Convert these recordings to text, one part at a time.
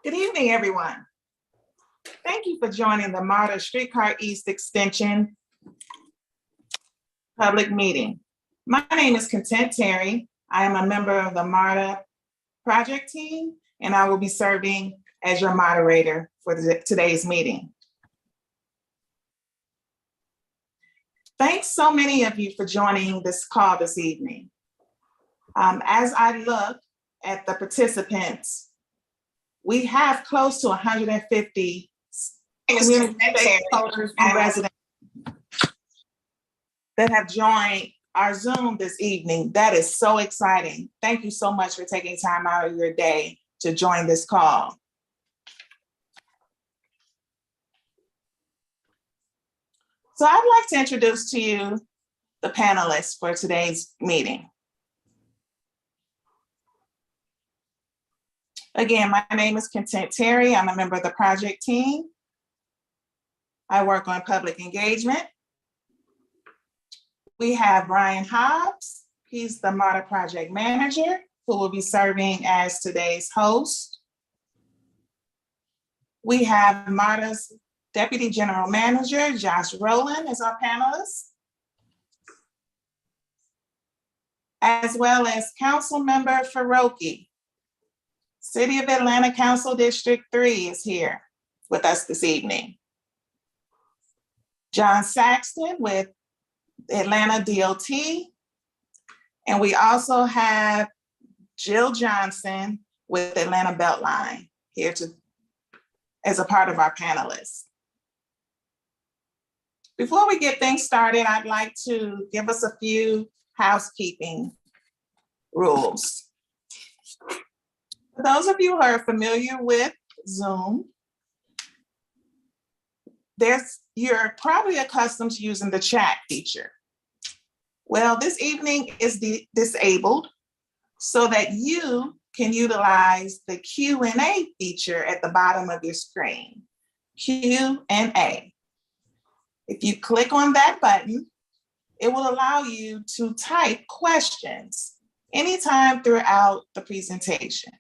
Good evening, everyone. Thank you for joining the MARTA Streetcar East Extension public meeting. My name is Content Terry. I am a member of the MARTA project team, and I will be serving as your moderator for today's meeting. Thanks so many of you for joining this call this evening. As I look at the participants, we have close to 150 community stakeholders and residents that have joined our Zoom this evening. That is so exciting. Thank you so much for taking time out of your day to join this call. So I'd like to introduce to you the panelists for today's meeting. Again, my name is Content Terry. I'm a member of the project team. I work on public engagement. We have Brian Hobbs. He's the MARTA project manager who will be serving as today's host. We have MARTA's Deputy General Manager, Josh Rowland, as our panelist, as well as Council Member Faroki. City of Atlanta Council District 3 is here with us this evening. John Saxton with Atlanta DOT. And we also have Jill Johnson with Atlanta Beltline here as a part of our panelists. Before we get things started, I'd like to give us a few housekeeping rules. For those of you who are familiar with Zoom, you're probably accustomed to using the chat feature. Well, this evening is disabled so that you can utilize the Q&A feature at the bottom of your screen, Q&A. If you click on that button, it will allow you to type questions anytime throughout the presentation,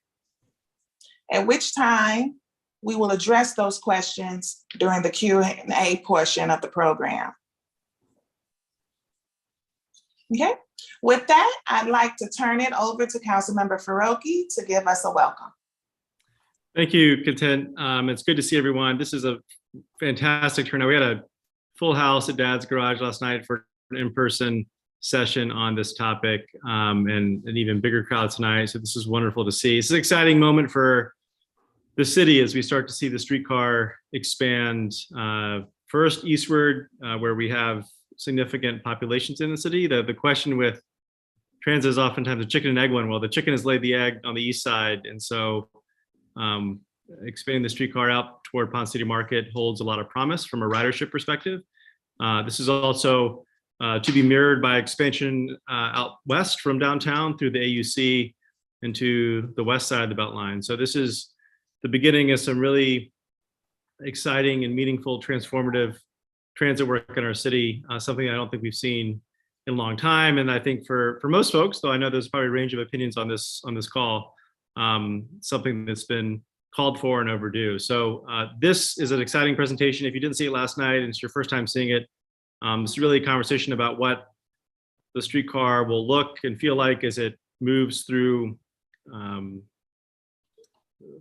at which time we will address those questions during the Q&A portion of the program. Okay, with that, I'd like to turn it over to Councilmember Faroki to give us a welcome. Thank you, Content. It's good to see everyone. This is a fantastic turnout. We had a full house at Dad's Garage last night for an in-person session on this topic, and an even bigger crowd tonight. So this is wonderful to see. It's an exciting moment for the city as we start to see the streetcar expand first eastward, where we have significant populations in the city. The question with transit is oftentimes a chicken and egg one. Well, the chicken has laid the egg on the east side. And so expanding the streetcar out toward Ponce City Market holds a lot of promise from a ridership perspective. This is also to be mirrored by expansion out west from downtown through the AUC into the west side of the Beltline. So this is the beginning of some really exciting and meaningful transformative transit work in our city, something I don't think we've seen in a long time. And I think for most folks, though I know there's probably a range of opinions on this call, something that's been called for and overdue. So this is an exciting presentation. If you didn't see it last night and it's your first time seeing it, it's really a conversation about what the streetcar will look and feel like as it moves through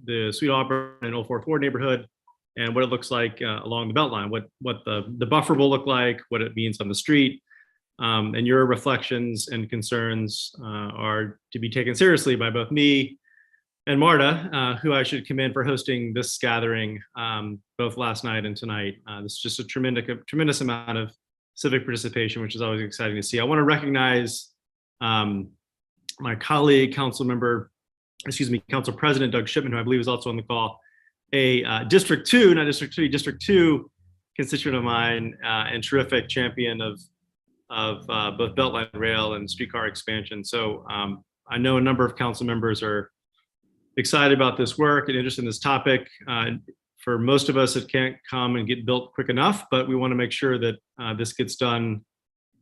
the Sweet Auburn and Old Fourth Ward neighborhood, and what it looks like along the Beltline, what the buffer will look like, what it means on the street, and your reflections and concerns are to be taken seriously by both me and MARTA, who I should commend for hosting this gathering both last night and tonight. This is just a tremendous amount of civic participation, which is always exciting to see. I want to recognize my colleague, Council President Doug Shipman, who I believe is also on the call, a District 2, not District 3, District 2 constituent of mine, and terrific champion of both Beltline Rail and streetcar expansion. So I know a number of council members are excited about this work and interested in this topic. For most of us, it can't come and get built quick enough, but we want to make sure that this gets done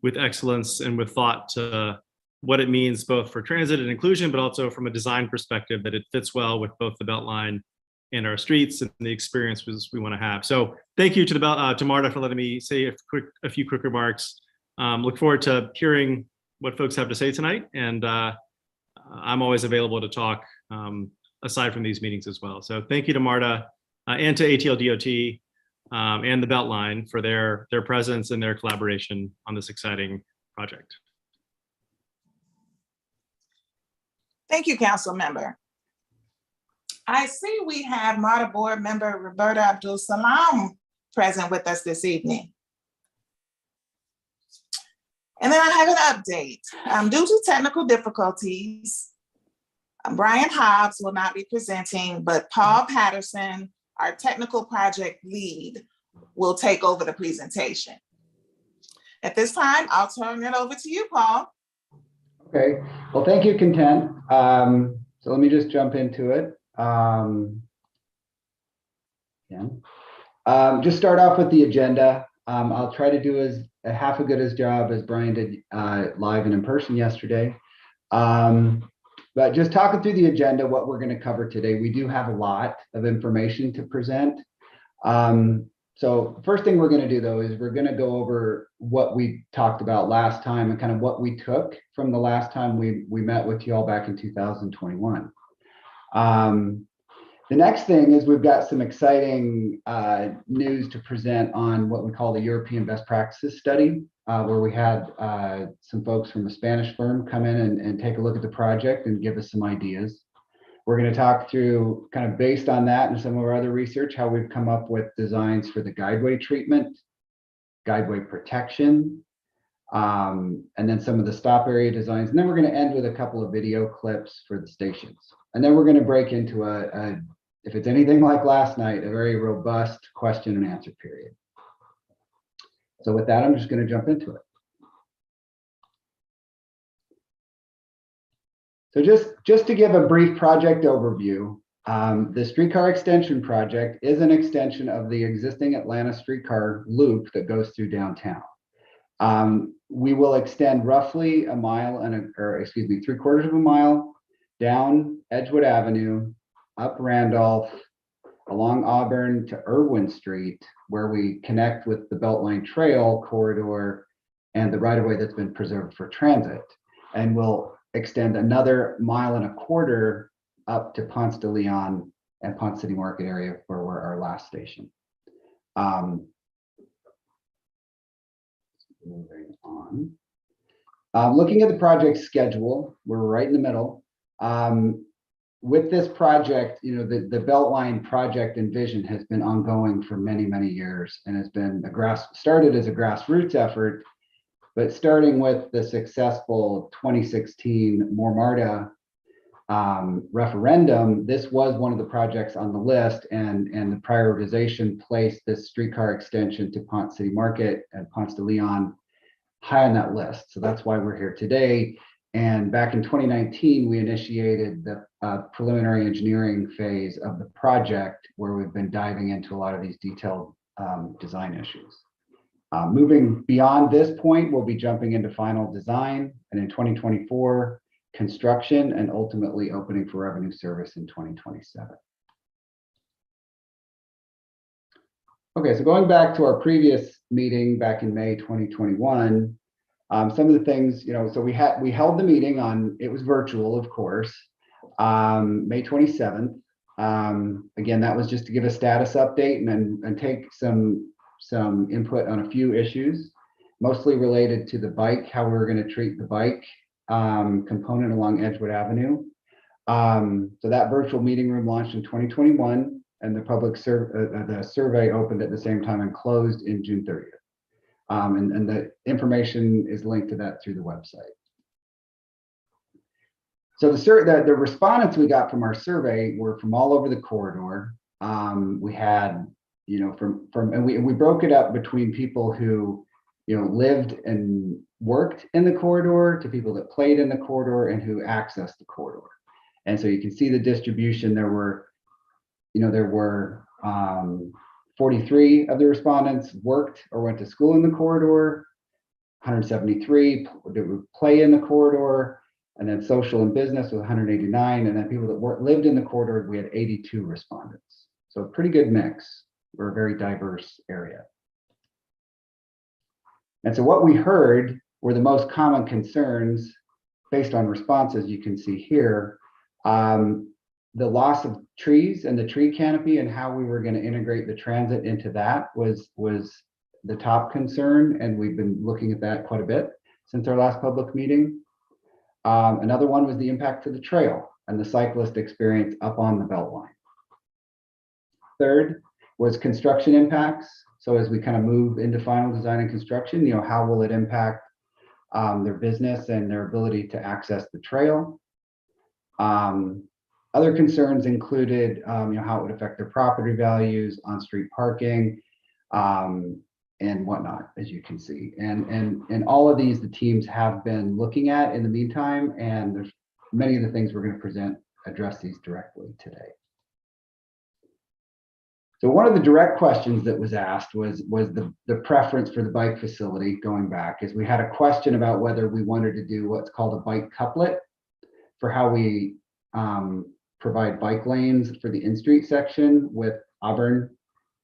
with excellence and with thought to what it means both for transit and inclusion, but also from a design perspective, that it fits well with both the Beltline and our streets and the experiences we want to have. So thank you to to Marta for letting me say a few quick remarks. Look forward to hearing what folks have to say tonight, and I'm always available to talk aside from these meetings as well. So thank you to Marta and to ATL DOT and the Beltline for their presence and their collaboration on this exciting project. Thank you, Council Member. I see we have MARTA Board Member Roberta Abdul Salam present with us this evening. And then I have an update. Due to technical difficulties, Brian Hobbs will not be presenting, but Paul Patterson, our technical project lead, will take over the presentation. At this time, I'll turn it over to you, Paul. Okay, well, thank you, Content. So let me just jump into it. Just start off with the agenda. I'll try to do as half a good job as Brian did live and in person yesterday. But just talking through the agenda, what we're going to cover today, we do have a lot of information to present. So first thing we're going to do, though, is we're going to go over what we talked about last time and kind of what we took from the last time we met with you all back in 2021. The next thing is we've got some exciting news to present on what we call the European Best Practices Study, where we had some folks from a Spanish firm come in and take a look at the project and give us some ideas. We're going to talk through, kind of based on that and some of our other research, how we've come up with designs for the Guideway treatment, Guideway protection, and then some of the stop area designs. And then we're going to end with a couple of video clips for the stations. And then we're going to break into if it's anything like last night, a very robust question and answer period. So with that, I'm just going to jump into it. So just to give a brief project overview, the Streetcar Extension project is an extension of the existing Atlanta streetcar loop that goes through downtown. We will extend roughly a mile or excuse me, 3/4 of a mile down Edgewood Avenue, up Randolph, along Auburn to Irwin Street, where we connect with the Beltline Trail corridor and the right-of-way that's been preserved for transit. And we'll extend another 1.25 miles up to Ponce de Leon and Ponce City Market area, where we're our last station. Moving on. Looking at the project schedule, we're right in the middle. With this project, you know, the Beltline project and vision has been ongoing for many, many years and has been started as a grassroots effort. But starting with the successful 2016 More MARTA referendum, this was one of the projects on the list, and the prioritization placed this streetcar extension to Ponce City Market and Ponce de Leon high on that list. So that's why we're here today. And back in 2019, we initiated the preliminary engineering phase of the project, where we've been diving into a lot of these detailed design issues. Moving beyond this point, we'll be jumping into final design, and in 2024, construction, and ultimately opening for revenue service in 2027. Okay, so going back to our previous meeting back in May 2021, some of the things, you know, so we held the meeting on, it was virtual, of course, May 27th. Again, that was just to give a status update and take some input on a few issues, mostly related to the bike, how we were going to treat the bike component along Edgewood Avenue. So that virtual meeting room launched in 2021, and the public survey opened at the same time and closed in June 30th. And the information is linked to that through the website. So the respondents we got from our survey were from all over the corridor. We had, you know, and we broke it up between people who, you know, lived and worked in the corridor to people that played in the corridor and who accessed the corridor. And so you can see the distribution. There were 43 of the respondents worked or went to school in the corridor, 173 would play in the corridor, And then social and business was 189. And then people that lived in the corridor, we had 82 respondents. So a pretty good mix. We're a very diverse area. And so what we heard were the most common concerns based on responses you can see here. The loss of trees and the tree canopy and how we were going to integrate the transit into that was the top concern. And we've been looking at that quite a bit since our last public meeting. Another one was the impact to the trail and the cyclist experience up on the Beltline. Third was construction impacts. So as we kind of move into final design and construction, how will it impact their business and their ability to access the trail? Other concerns included, how it would affect their property values, on-street parking, and whatnot, as you can see. And all of these, the teams have been looking at in the meantime, and there's many of the things we're going to present address these directly today. So one of the direct questions that was asked was the preference for the bike facility going back, is we had a question about whether we wanted to do what's called a bike couplet for how we provide bike lanes for the in-street section with Auburn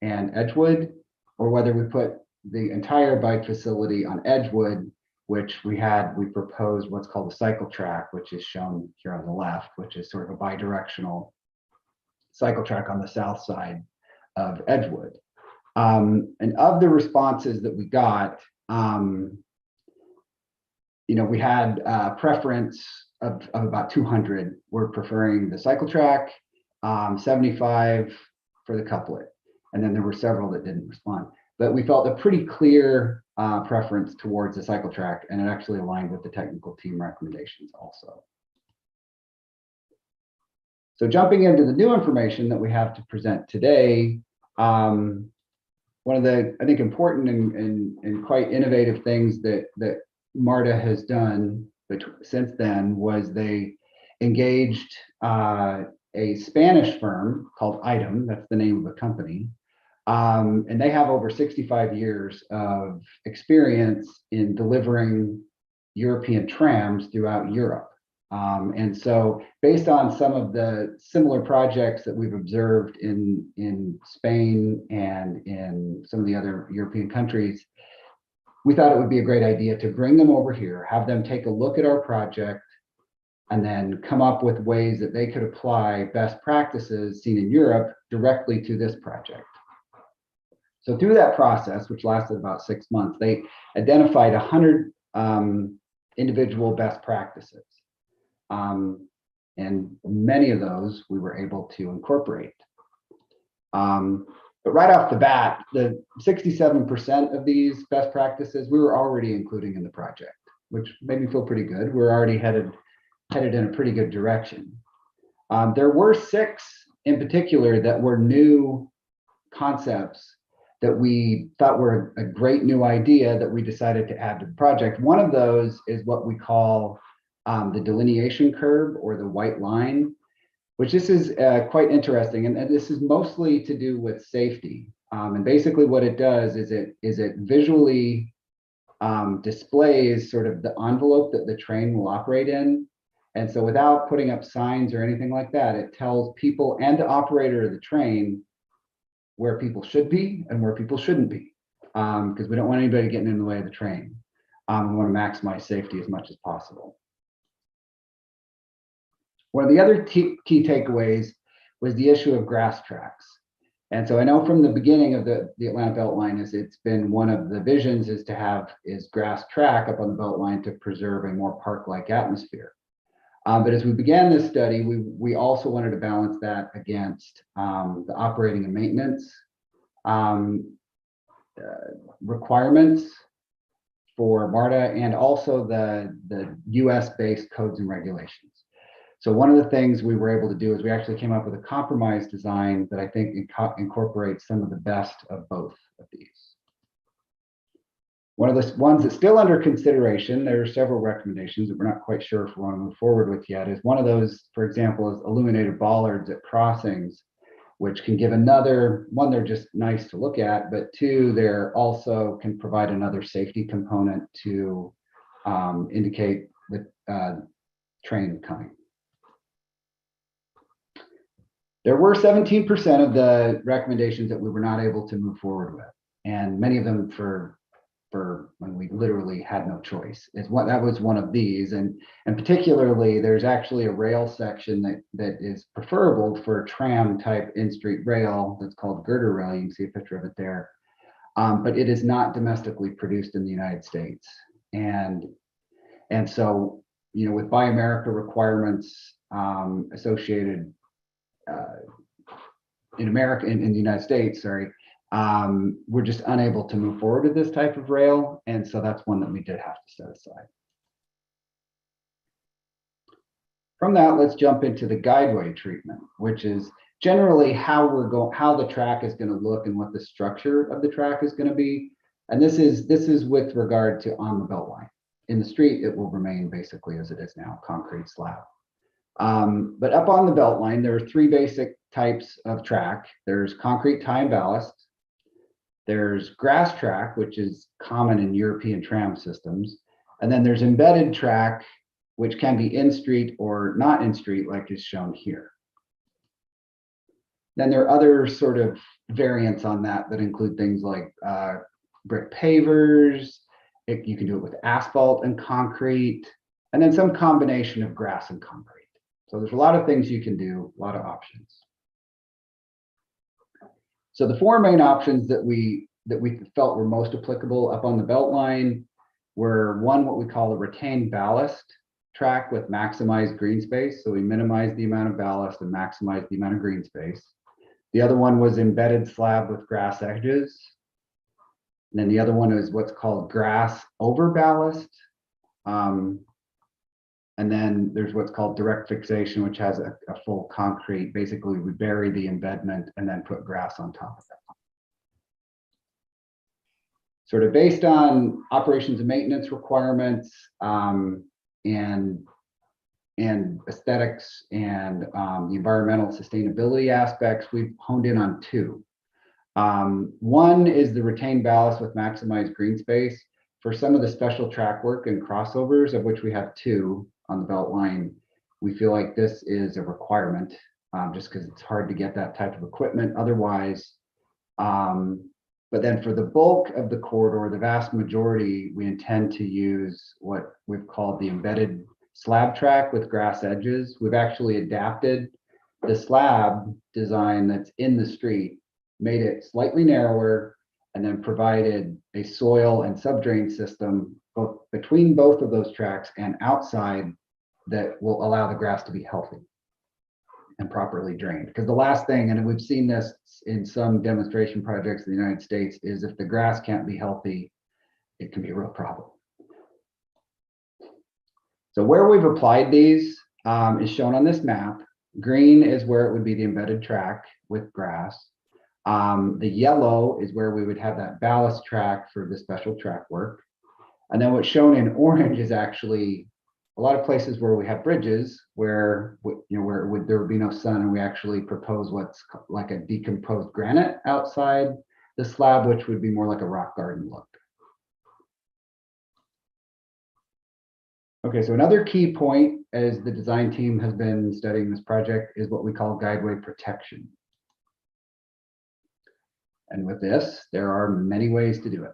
and Edgewood, or whether we put the entire bike facility on Edgewood, which we proposed what's called a cycle track, which is shown here on the left, which is sort of a bi-directional cycle track on the south side of Edgewood. And of the responses that we got, we had a preference of about 200 were preferring the cycle track, 75 for the couplet. And then there were several that didn't respond. But we felt a pretty clear preference towards the cycle track, and it actually aligned with the technical team recommendations also. So jumping into the new information that we have to present today, one of the, I think, important and quite innovative things that MARTA has done since then was they engaged a Spanish firm called Item, that's the name of the company, and they have over 65 years of experience in delivering European trams throughout Europe. And so based on some of the similar projects that we've observed in Spain and in some of the other European countries, we thought it would be a great idea to bring them over here, have them take a look at our project, and then come up with ways that they could apply best practices seen in Europe directly to this project. So through that process, which lasted about 6 months, they identified 100 individual best practices. And many of those we were able to incorporate. But right off the bat, the 67% of these best practices we were already including in the project, which made me feel pretty good. We're already headed in a pretty good direction. There were 6 in particular that were new concepts that we thought were a great new idea that we decided to add to the project. One of those is what we call the delineation curve, or the white line, which this is quite interesting. And this is mostly to do with safety. And basically what it does is it visually displays sort of the envelope that the train will operate in. And so without putting up signs or anything like that, it tells people and the operator of the train where people should be and where people shouldn't be, because we don't want anybody getting in the way of the train. We want to maximize safety as much as possible. One of the other key takeaways was the issue of grass tracks. And so I know from the beginning of the Atlanta Beltline it's been one of the visions is to have grass track up on the Beltline to preserve a more park-like atmosphere. But as we began this study, we also wanted to balance that against the operating and maintenance requirements for MARTA, and also the US-based codes and regulations. So one of the things we were able to do is we actually came up with a compromise design that I think incorporates some of the best of both of these. One of the ones that's still under consideration, there are several recommendations that we're not quite sure if we want to move forward with yet, is one of those, for example, is illuminated bollards at crossings, which can give another, one, they're just nice to look at, but 2, they're also can provide another safety component to indicate that train coming. There were 17% of the recommendations that we were not able to move forward with, and many of them for when we literally had no choice. That was one of these, and particularly there's actually a rail section that is preferable for tram type in-street rail that's called girder rail. You can see a picture of it there, but it is not domestically produced in the United States, and so with Buy America requirements associated in America, in the United States, sorry, we're just unable to move forward with this type of rail. And so that's one that we did have to set aside. From that, let's jump into the guideway treatment, which is generally how the track is going to look and what the structure of the track is going to be. And this is with regard to on the belt line. In the street, it will remain basically as it is now, concrete slab. But up on the belt line, there are three basic types of track. There's concrete tie and ballast. There's grass track, which is common in European tram systems. And then there's embedded track, which can be in street or not in street, like is shown here. Then there are other sort of variants on that include things like brick pavers. You can do it with asphalt and concrete, and then some combination of grass and concrete. So there's a lot of things you can do, a lot of options. So the four main options that we felt were most applicable up on the belt line were one, what we call a retained ballast track with maximized green space. So we minimize the amount of ballast and maximize the amount of green space. The other one was embedded slab with grass edges. And then the other one is what's called grass over ballast. And then there's what's called direct fixation, which has a full concrete. Basically, we bury the embedment and then put grass on top of it. Sort of based on operations and maintenance requirements and aesthetics and the environmental sustainability aspects, we've honed in on two. One is the retained ballast with maximized green space. For some of the special track work and crossovers, of which we have two on the belt line, we feel like this is a requirement just because it's hard to get that type of equipment otherwise. But then for the bulk of the corridor, the vast majority, we intend to use what we've called the embedded slab track with grass edges. We've actually adapted the slab design that's in the street, made it slightly narrower, and then provided a soil and subdrain system both between both of those tracks and outside that will allow the grass to be healthy and properly drained. Because the last thing, and we've seen this in some demonstration projects in the United States, is if the grass can't be healthy, it can be a real problem. So where we've applied these is shown on this map. Green is where it would be the embedded track with grass. The yellow is where we would have that ballast track for the special track work. And then what's shown in orange is actually a lot of places where we have bridges where there would be no sun, and we actually propose what's like a decomposed granite outside the slab, which would be more like a rock garden look. Okay, so another key point as the design team has been studying this project is what we call guideway protection. And with this, there are many ways to do it.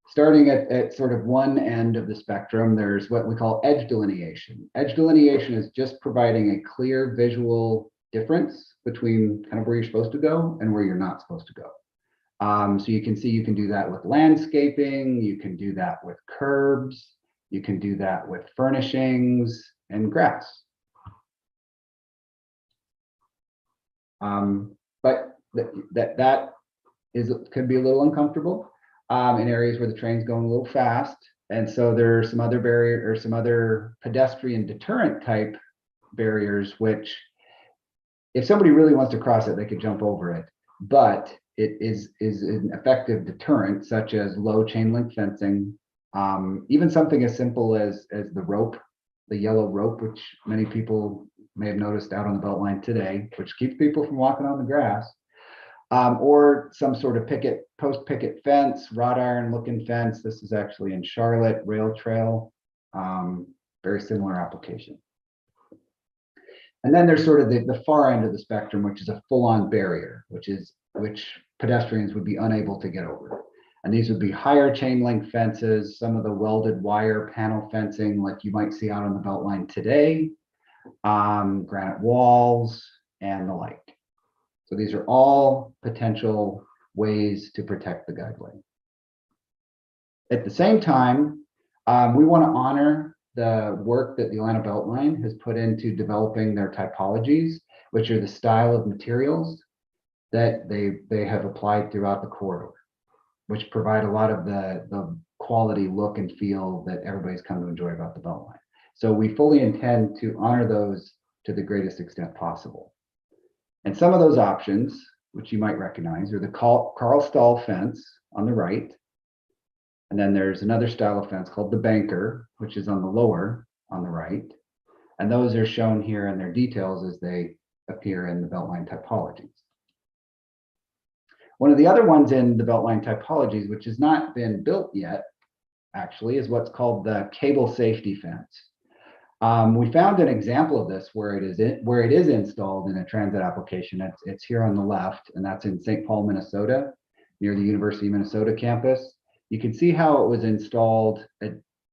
Starting at sort of one end of the spectrum, there's what we call edge delineation. Edge delineation is just providing a clear visual difference between kind of where you're supposed to go and where you're not supposed to go. So you can see you can do that with landscaping, you can do that with curbs, you can do that with furnishings and grass. But that could be a little uncomfortable in areas where the train's going a little fast. And so there are some other barrier or some other pedestrian deterrent type barriers, which if somebody really wants to cross it, they could jump over it. But it is an effective deterrent, such as low chain link fencing, even something as simple as the rope, the yellow rope, which many people may have noticed out on the Beltline today, which keeps people from walking on the grass. Or some sort of post picket fence, wrought iron looking fence. This is actually in Charlotte, rail trail, very similar application. And then there's sort of the far end of the spectrum, which is a full-on barrier, which pedestrians would be unable to get over. And these would be higher chain link fences, some of the welded wire panel fencing like you might see out on the Beltline today, granite walls, and the like. So these are all potential ways to protect the guideway. At the same time, we want to honor the work that the Atlanta Beltline has put into developing their typologies, which are the style of materials that they have applied throughout the corridor, which provide a lot of the quality look and feel that everybody's come to enjoy about the Beltline. So we fully intend to honor those to the greatest extent possible. And some of those options, which you might recognize, are the Carl Stahl fence on the right. And then there's another style of fence called the banker, which is on the lower on the right. And those are shown here in their details as they appear in the Beltline typologies. One of the other ones in the Beltline typologies, which has not been built yet, actually, is what's called the cable safety fence. We found an example of this where it is installed in a transit application. It's here on the left, and that's in St. Paul, Minnesota, near the University of Minnesota campus. You can see how it was installed,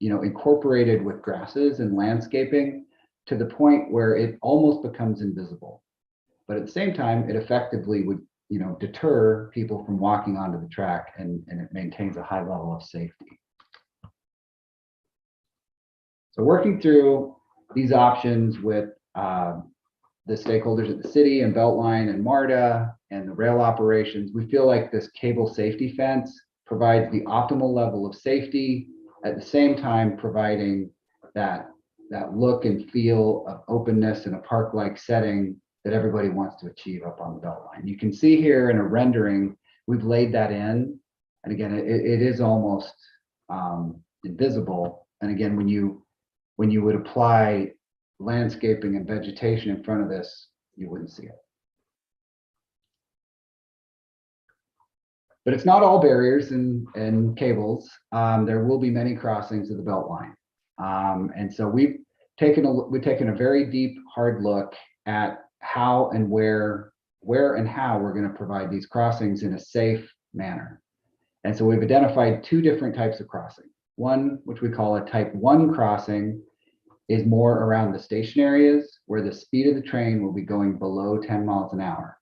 incorporated with grasses and landscaping to the point where it almost becomes invisible. But at the same time, it effectively would, deter people from walking onto the track, and it maintains a high level of safety. So working through these options with the stakeholders at the city and Beltline and MARTA and the rail operations, we feel like this cable safety fence provides the optimal level of safety, at the same time providing that look and feel of openness in a park-like setting that everybody wants to achieve up on the Beltline. You can see here in a rendering, we've laid that in. And again, it is almost invisible. And again, when you would apply landscaping and vegetation in front of this, you wouldn't see it. But it's not all barriers and cables. There will be many crossings of the Beltline. And so we've taken a very deep, hard look at how and where and how we're going to provide these crossings in a safe manner. And so we've identified two different types of crossing. One, which we call a type 1 crossing, is more around the station areas where the speed of the train will be going below 10 miles an hour.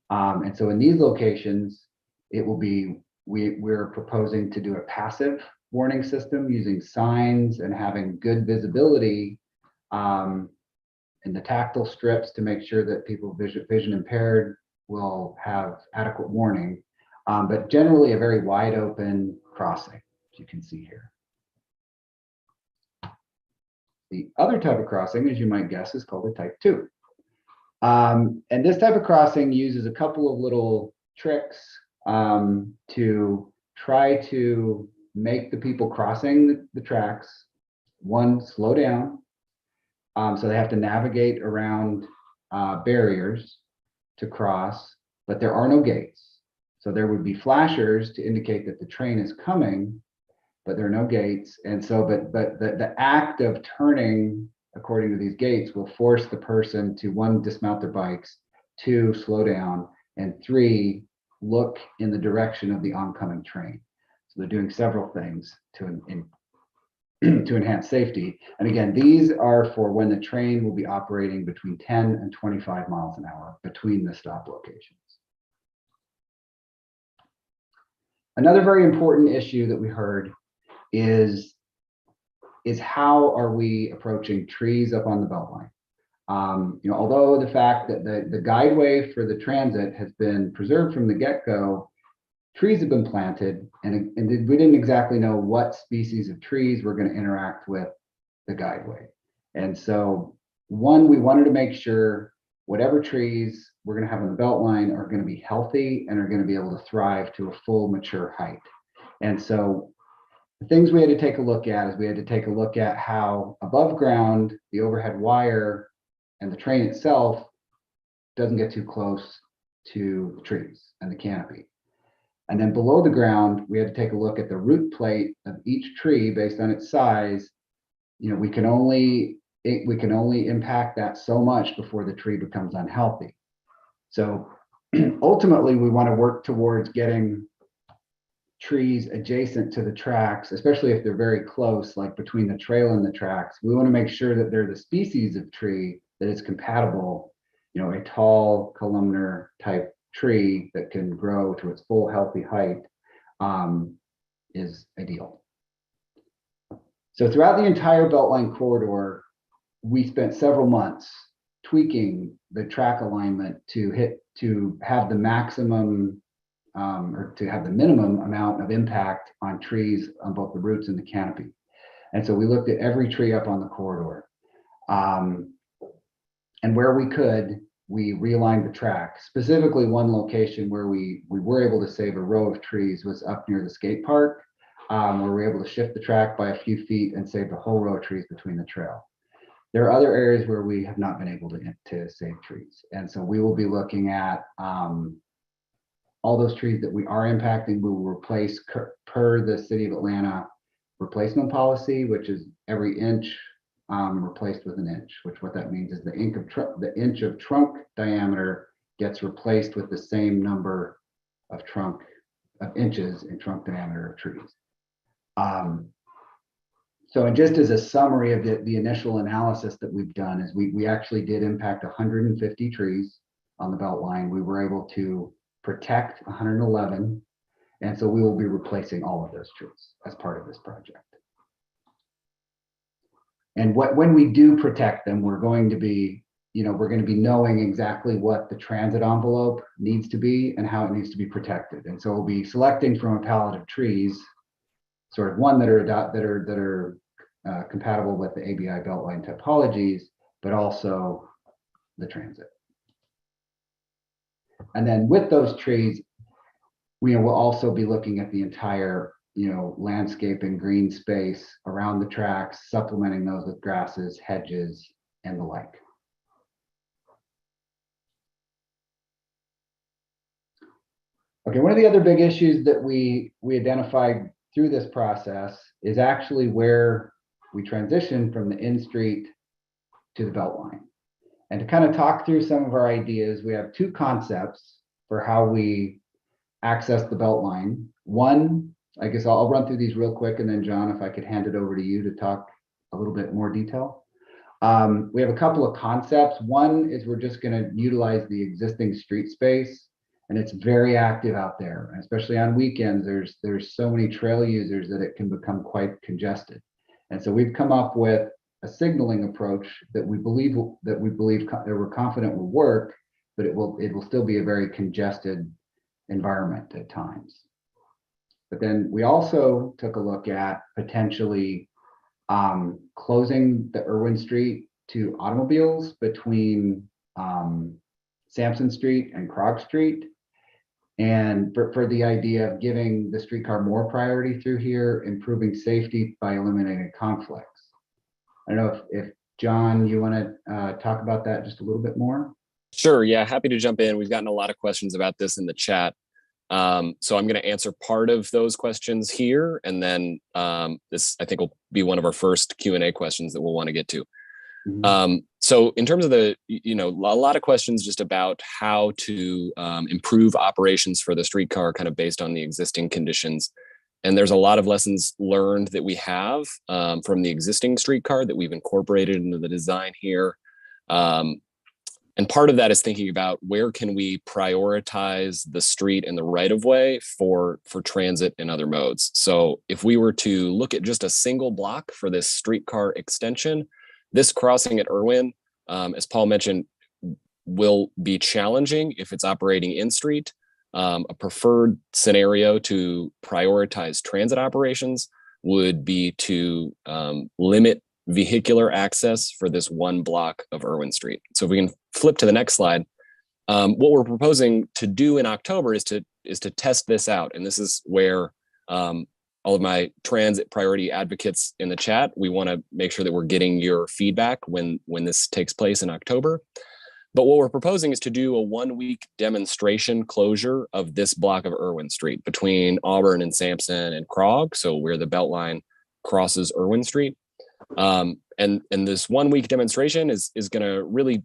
And so in these locations, it will be, we're proposing to do a passive warning system using signs and having good visibility in the tactile strips to make sure that people vision impaired will have adequate warning, but generally a very wide open crossing, as you can see here. The other type of crossing, as you might guess, is called a type 2. And this type of crossing uses a couple of little tricks to try to make the people crossing the tracks, one, slow down. So they have to navigate around barriers to cross, but there are no gates. So there would be flashers to indicate that the train is coming, but there are no gates. And so, but the act of turning according to these gates will force the person to, one, dismount their bikes, two, slow down, and three, look in the direction of the oncoming train. So they're doing several things to enhance safety. And again, these are for when the train will be operating between 10 and 25 miles an hour between the stop locations. Another very important issue that we heard is how are we approaching trees up on the Beltline? Although the fact that the guideway for the transit has been preserved from the get-go, trees have been planted, and we didn't exactly know what species of trees were going to interact with the guideway. And so, one, we wanted to make sure whatever trees we're going to have on the Beltline are going to be healthy and are going to be able to thrive to a full mature height. And so the things we had to take a look at is we had to take a look at how above ground, the overhead wire and the train itself doesn't get too close to the trees and the canopy. And then below the ground, we had to take a look at the root plate of each tree based on its size, we can only impact that so much before the tree becomes unhealthy. So ultimately, we want to work towards getting trees adjacent to the tracks, especially if they're very close, like between the trail and the tracks. We want to make sure that they're the species of tree that is compatible, a tall columnar type tree that can grow to its full healthy height is ideal. So throughout the entire Beltline corridor, we spent several months tweaking the track alignment to have the maximum or to have the minimum amount of impact on trees on both the roots and the canopy. And so we looked at every tree up on the corridor. And where we could, we realigned the track. Specifically, one location where we were able to save a row of trees was up near the skate park, where we were able to shift the track by a few feet and save the whole row of trees between the trail. There are other areas where we have not been able to save trees. And so we will be looking at all those trees that we are impacting. We will replace per the City of Atlanta replacement policy, which is every inch replaced with an inch, which what that means is the inch of trunk diameter gets replaced with the same number of inches in trunk diameter of trees. So, and just as a summary of the initial analysis that we've done is we actually did impact 150 trees on the Beltline. We were able to protect 111. And so we will be replacing all of those trees as part of this project. And when we do protect them, we're going to be knowing exactly what the transit envelope needs to be and how it needs to be protected. And so we'll be selecting from a palette of trees, sort of one that are compatible with the ABI Beltline typologies, but also the transit. And then with those trees, we'll also be looking at the entire, landscape and green space around the tracks, supplementing those with grasses, hedges, and the like. Okay, one of the other big issues that we identified through this process is actually where we transition from the in-street to the Beltline. And to kind of talk through some of our ideas, we have two concepts for how we access the Beltline. One, I guess I'll run through these real quick, and then John, if I could hand it over to you to talk a little bit more detail. We have a couple of concepts. One is we're just going to utilize the existing street space, and it's very active out there, and especially on weekends. There's so many trail users that it can become quite congested. And so we've come up with a signaling approach that we're confident will work, but it will still be a very congested environment at times. But then we also took a look at potentially closing the Irwin Street to automobiles between Sampson Street and Krog Street, and for the idea of giving the streetcar more priority through here, improving safety by eliminating conflicts. I don't know if John, you want to talk about that just a little bit more? Sure. Yeah, happy to jump in. We've gotten a lot of questions about this in the chat. So I'm going to answer part of those questions here, and then this, I think, will be one of our first Q&A questions that we'll want to get to. Mm-hmm. So in terms of a lot of questions just about how to improve operations for the streetcar, kind of based on the existing conditions. And there's a lot of lessons learned that we have from the existing streetcar that we've incorporated into the design here. And part of that is thinking about where can we prioritize the street and the right of way for transit and other modes. So if we were to look at just a single block for this streetcar extension, this crossing at Irwin, as Paul mentioned, will be challenging if it's operating in street. A preferred scenario to prioritize transit operations would be to limit vehicular access for this one block of Irwin Street. So if we can flip to the next slide, what we're proposing to do in October is to test this out. And this is where all of my transit priority advocates in the chat, we want to make sure that we're getting your feedback when this takes place in October. But what we're proposing is to do a 1-week demonstration closure of this block of Irwin Street between Auburn and Sampson and Krog, so where the Beltline crosses Irwin Street. And this 1 week demonstration is going to really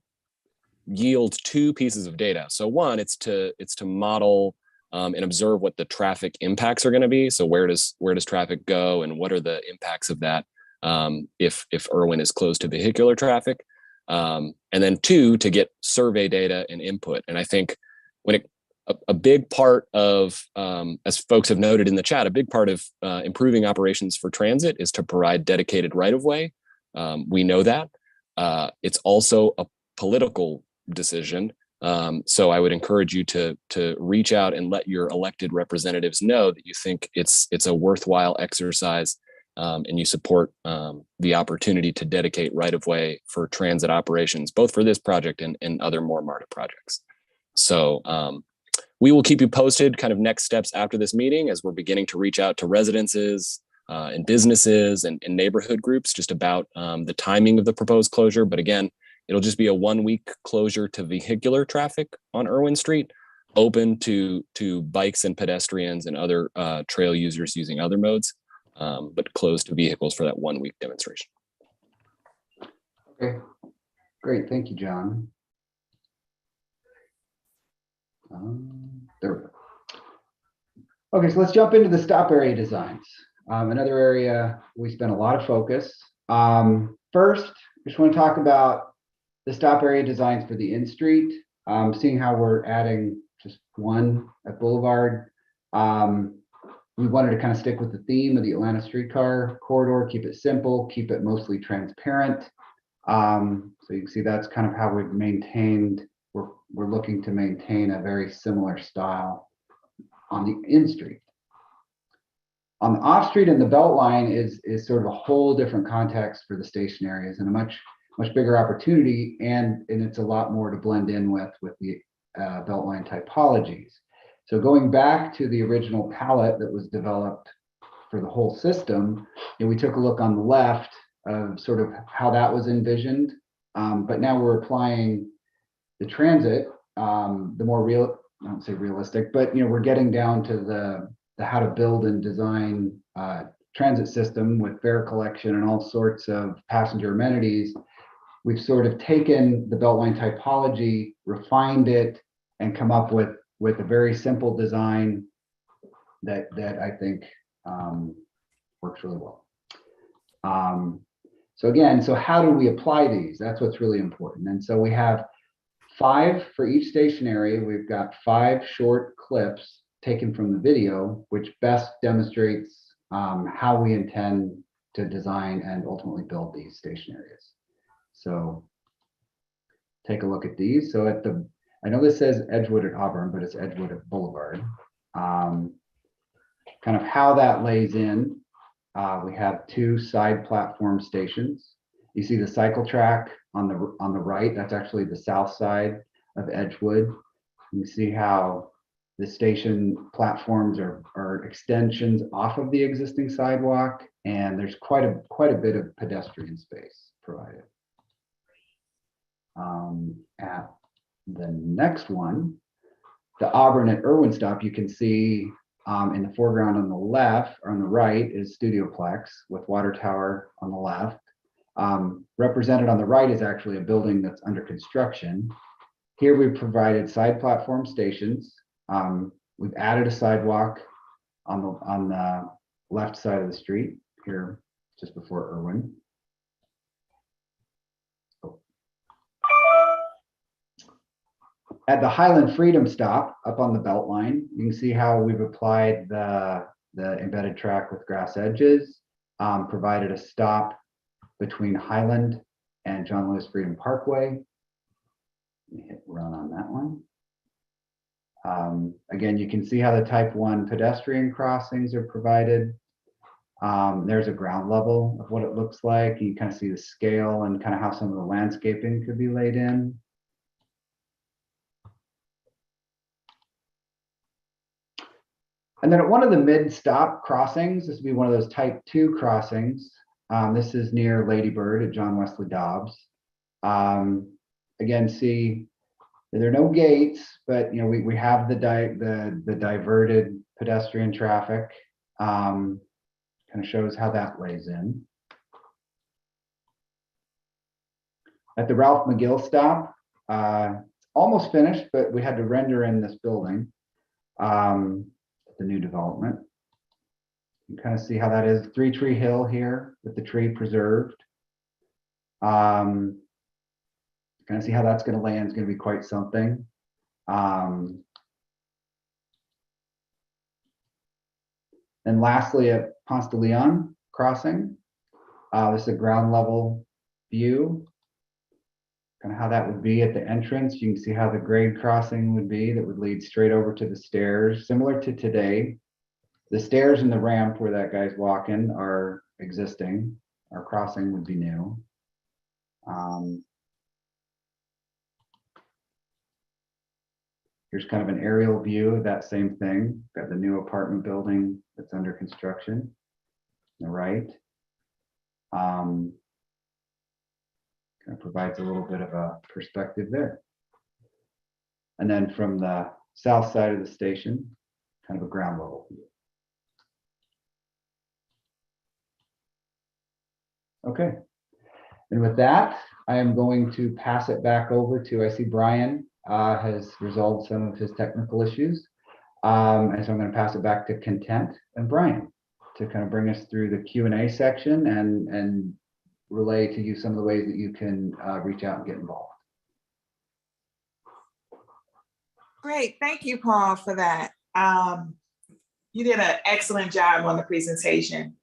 yield two pieces of data. So one, it's to model and observe what the traffic impacts are going to be. So where does traffic go, and what are the impacts of that if Irwin is closed to vehicular traffic? And then two, to get survey data and input. And I think a big part of, as folks have noted in the chat, a big part of improving operations for transit is to provide dedicated right-of-way. We know that. It's also a political decision. So I would encourage you to reach out and let your elected representatives know that you think it's a worthwhile exercise, and you support the opportunity to dedicate right-of-way for transit operations, both for this project and other more MARTA projects. So we will keep you posted kind of next steps after this meeting, as we're beginning to reach out to residences and businesses and neighborhood groups just about the timing of the proposed closure. But again, it'll just be a 1 week closure to vehicular traffic on Irwin Street, open to bikes and pedestrians and other trail users using other modes, but closed to vehicles for that 1 week demonstration. Okay, great. Thank you, John. There we go. Okay, so let's jump into the stop area designs. Another area we spent a lot of focus. First, I just want to talk about the stop area designs for the in-street, seeing how we're adding just one at Boulevard. We wanted to kind of stick with the theme of the Atlanta streetcar corridor, keep it simple, keep it mostly transparent. So you can see that's kind of how we've maintained, we're looking to maintain a very similar style on the in-street. On the off-street and the Beltline is sort of a whole different context for the station areas, and a much bigger opportunity, and it's a lot more to blend in with the Beltline typologies. So going back to the original palette that was developed for the whole system, and we took a look on the left of sort of how that was envisioned, but now we're applying the transit, the more I don't say realistic, but we're getting down to the how to build and design transit system with fare collection and all sorts of passenger amenities. We've sort of taken the Beltline typology, refined it, and come up with a very simple design that I think works really well. So how do we apply these? That's what's really important. And so we have 5 for each station area. We've got 5 short clips taken from the video, which best demonstrates how we intend to design and ultimately build these station areas. So take a look at these. So I know this says Edgewood at Auburn, but it's Edgewood at Boulevard. Kind of how that lays in. We have 2 side platform stations. You see the cycle track on the right. That's actually the south side of Edgewood. You see how the station platforms are extensions off of the existing sidewalk, and there's quite a bit of pedestrian space provided. At the next one, the Auburn at Irwin stop, you can see in the foreground on the left, or on the right, is Studioplex with Water Tower on the left. Represented on the right is actually a building that's under construction. Here we've provided side platform stations. We've added a sidewalk on the left side of the street here, just before Irwin. At the Highland Freedom stop up on the Beltline, you can see how we've applied the embedded track with grass edges, provided a stop between Highland and John Lewis Freedom Parkway. Let me hit run on that one. Again, you can see how the type 1 pedestrian crossings are provided. There's a ground level of what it looks like. You kind of see the scale and kind of how some of the landscaping could be laid in. And then at one of the mid-stop crossings, this would be one of those type 2 crossings. This is near Lady Bird at John Wesley Dobbs. Again, see, there are no gates, but we have the diverted pedestrian traffic. Kind of shows how that lays in. At the Ralph McGill stop, almost finished, but we had to render in this building, the new development. You can kind of see how that is. 3-tree hill here with the tree preserved. Kind of see how that's going to land. It's going to be quite something. And lastly, at Ponce de Leon crossing, this is a ground level view. Kind of how that would be at the entrance. You can see how the grade crossing would be that would lead straight over to the stairs, similar to today. The stairs and the ramp where that guy's walking are existing. Our crossing would be new. Here's kind of an aerial view of that same thing. Got the new apartment building that's under construction on the right. Kind of provides a little bit of a perspective there. And then from the south side of the station, kind of a ground level view. Okay. And with that, I am going to pass it back over to, I see Brian has resolved some of his technical issues. And so I'm going to pass it back to Content and Brian to kind of bring us through the Q&A section and relay to you some of the ways that you can reach out and get involved. Great, thank you, Paul, for that. You did an excellent job on the presentation.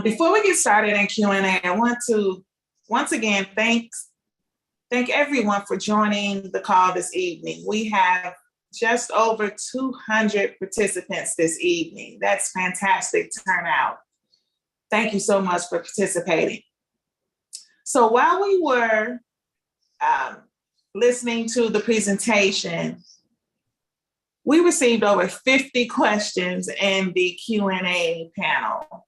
Before we get started in Q&A, I want to once again thank everyone for joining the call this evening. We have just over 200 participants this evening. That's fantastic turnout. Thank you so much for participating. So while we were listening to the presentation, we received over 50 questions in the Q&A panel.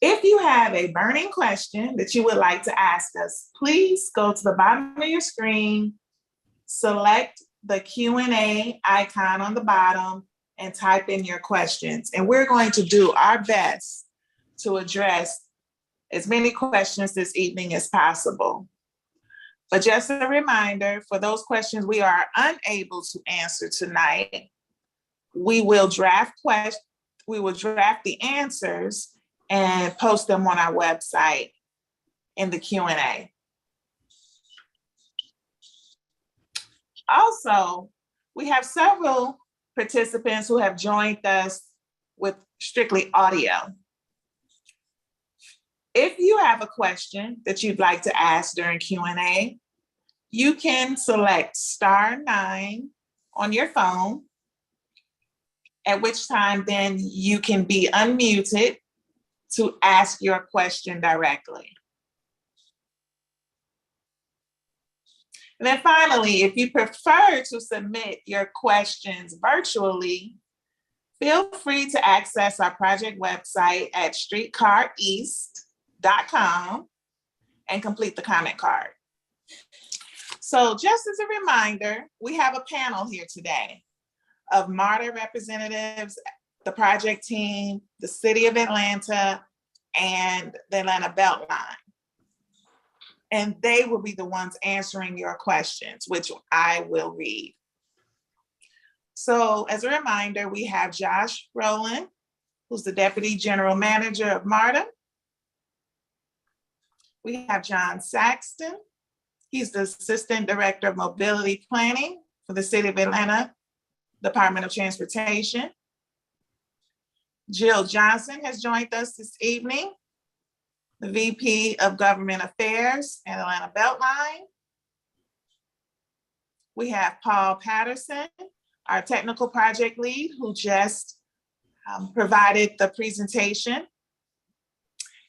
If you have a burning question that you would like to ask us, please go to the bottom of your screen, select the Q&A icon on the bottom, and type in your questions. And we're going to do our best to address as many questions this evening as possible. But just a reminder, for those questions we are unable to answer tonight, we will draft the answers and post them on our website in the Q&A. Also, we have several participants who have joined us with strictly audio. If you have a question that you'd like to ask during Q&A, you can select *9 on your phone, at which time then you can be unmuted to ask your question directly. And then finally, if you prefer to submit your questions virtually, feel free to access our project website at streetcareast.com and complete the comment card. So just as a reminder, we have a panel here today of MARTA representatives, the project team, the City of Atlanta, and the Atlanta Beltline. And they will be the ones answering your questions, which I will read. So as a reminder, we have Josh Rowland, who's the Deputy General Manager of MARTA. We have John Saxton. He's the Assistant Director of Mobility Planning for the City of Atlanta Department of Transportation. Jill Johnson has joined us this evening, the VP of Government Affairs at Atlanta Beltline. We have Paul Patterson, our Technical Project Lead, who just provided the presentation.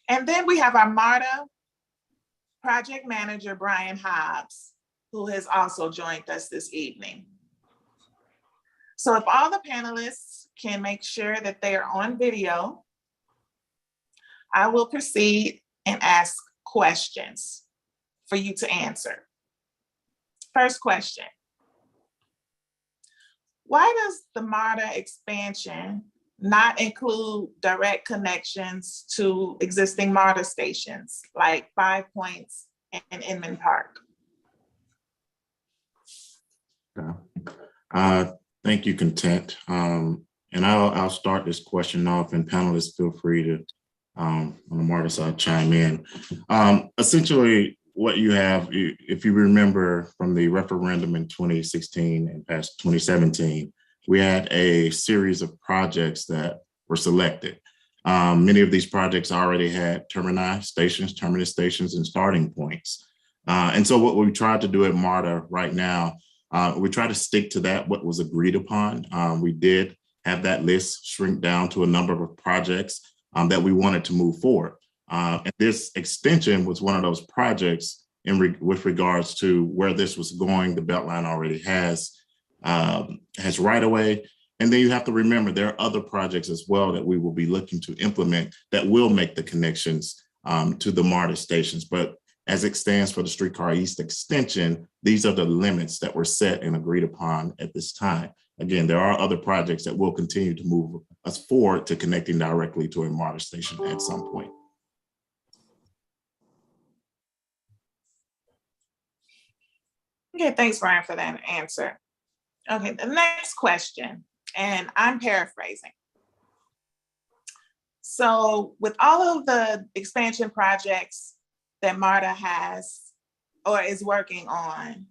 And then we have our MARTA Project Manager, Brian Hobbs, who has also joined us this evening. So if all the panelists can make sure that they are on video, I will proceed and ask questions for you to answer. First question. Why does the MARTA expansion not include direct connections to existing MARTA stations like 5 Points and Inman Park. Thank you, Content. And I'll start this question off, and panelists feel free to, on the MARTA side, chime in. Essentially, what you have, if you remember from the referendum in 2016 and past 2017, we had a series of projects that were selected. Many of these projects already had terminus stations, and starting points. And so what we tried to do at MARTA right now, we try to stick to that, what was agreed upon. We did have that list shrink down to a number of projects that we wanted to move forward. And this extension was one of those projects with regards to where this was going. The Beltline already has right-of-way. And then you have to remember there are other projects as well that we will be looking to implement that will make the connections to the MARTA stations. But as it stands for the Streetcar East extension, these are the limits that were set and agreed upon at this time. Again, there are other projects that will continue to move us forward to connecting directly to a MARTA station at some point. Okay, thanks, Brian, for that answer. Okay, the next question, and I'm paraphrasing. So with all of the expansion projects that MARTA has or is working on,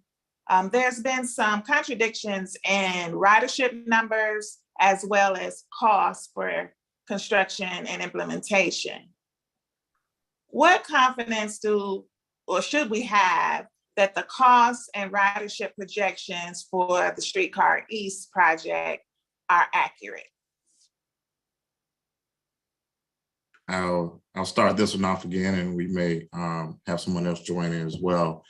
there's been some contradictions in ridership numbers as well as costs for construction and implementation. What confidence should we have that the costs and ridership projections for the Streetcar East project are accurate? I'll start this one off again, and we may have someone else join in as well.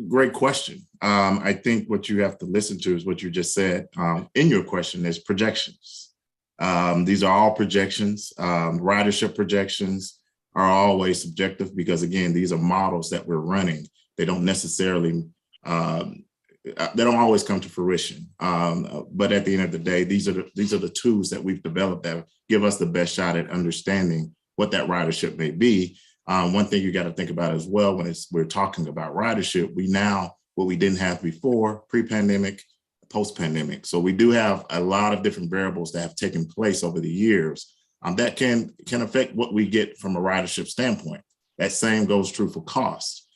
Great question. I think what you have to listen to is what you just said in your question is projections. These are all projections. Ridership projections are always subjective because, again, these are models that we're running. They don't necessarily, they don't always come to fruition. But at the end of the day, these are the tools that we've developed that give us the best shot at understanding what that ridership may be. One thing you got to think about as well when we're talking about ridership, we now, what we didn't have before, pre-pandemic, post-pandemic. So we do have a lot of different variables that have taken place over the years that can affect what we get from a ridership standpoint. That same goes true for cost.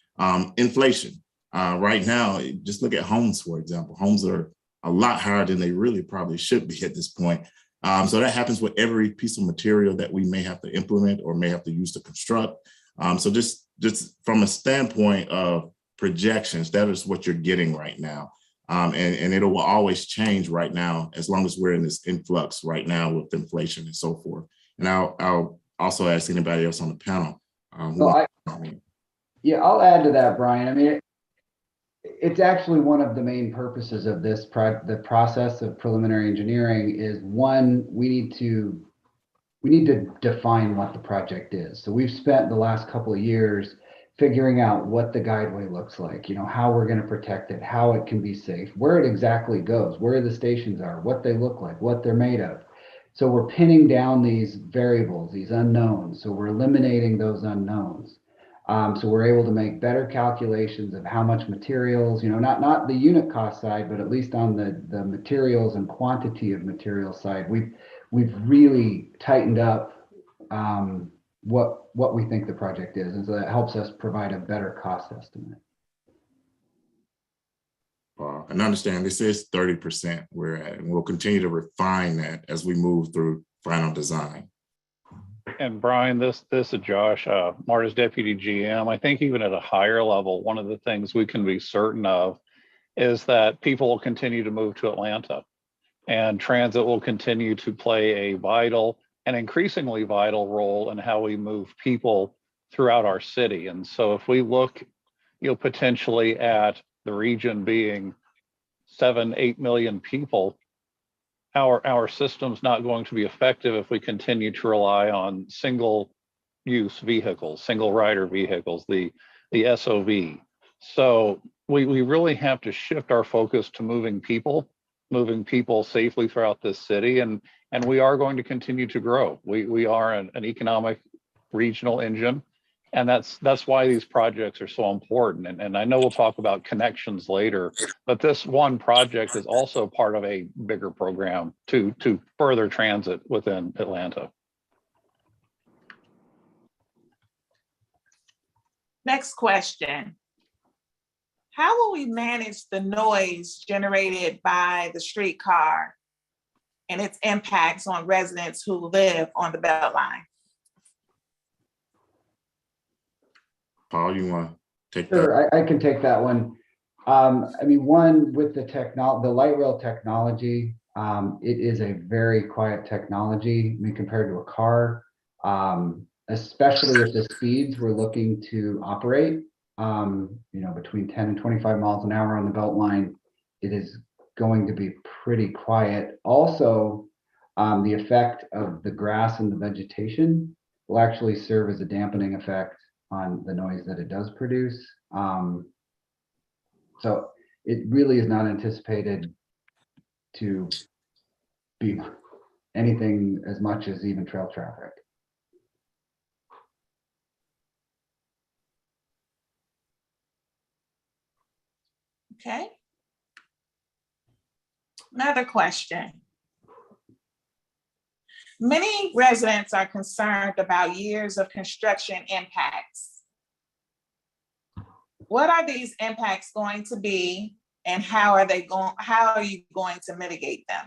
Inflation. Right now, just look at homes, for example. Homes are a lot higher than they really probably should be at this point. So that happens with every piece of material that we may have to implement or may have to use to construct. So just from a standpoint of projections, that is what you're getting right now. And it will always change right now as long as we're in this influx right now with inflation and so forth. And I'll also ask anybody else on the panel. Yeah, I'll add to that, Brian. I mean, it's actually one of the main purposes of this the process of preliminary engineering is, one, we need to define what the project is. So we've spent the last couple of years figuring out what the Guideway looks like, how we're going to protect it, how it can be safe, where it exactly goes, where the stations are, what they look like, what they're made of. So we're pinning down these variables, these unknowns. So we're eliminating those unknowns. So we're able to make better calculations of how much materials, not the unit cost side, but at least on the materials and quantity of material side, we've really tightened up what we think the project is. And so that helps us provide a better cost estimate. And understand this is 30% we're at, and we'll continue to refine that as we move through final design. And Brian, this is Josh, MARTA's deputy GM. I think even at a higher level, one of the things we can be certain of is that people will continue to move to Atlanta, and transit will continue to play a vital and increasingly vital role in how we move people throughout our city. And so if we look, potentially at the region being 7-8 million people, our system's not going to be effective if we continue to rely on single-use vehicles, single rider vehicles, the SOV. So we really have to shift our focus to moving people moving people safely throughout this city, and we are going to continue to grow. We are an economic regional engine, and that's why these projects are so important. And I know we'll talk about connections later, but this one project is also part of a bigger program to further transit within Atlanta. Next question. How will we manage the noise generated by the streetcar and its impacts on residents who live on the Beltline? Paul, you want to take that? Sure, I can take that one. I mean, one, with the light rail technology, it is a very quiet technology. I mean, compared to a car, especially at the speeds we're looking to operate, between 10 and 25 miles an hour on the Beltline, it is going to be pretty quiet. Also, the effect of the grass and the vegetation will actually serve as a dampening effect on the noise that it does produce. So it really is not anticipated to be anything as much as even trail traffic. Okay. Another question. Many residents are concerned about years of construction impacts. What are these impacts going to be, and how are you going to mitigate them?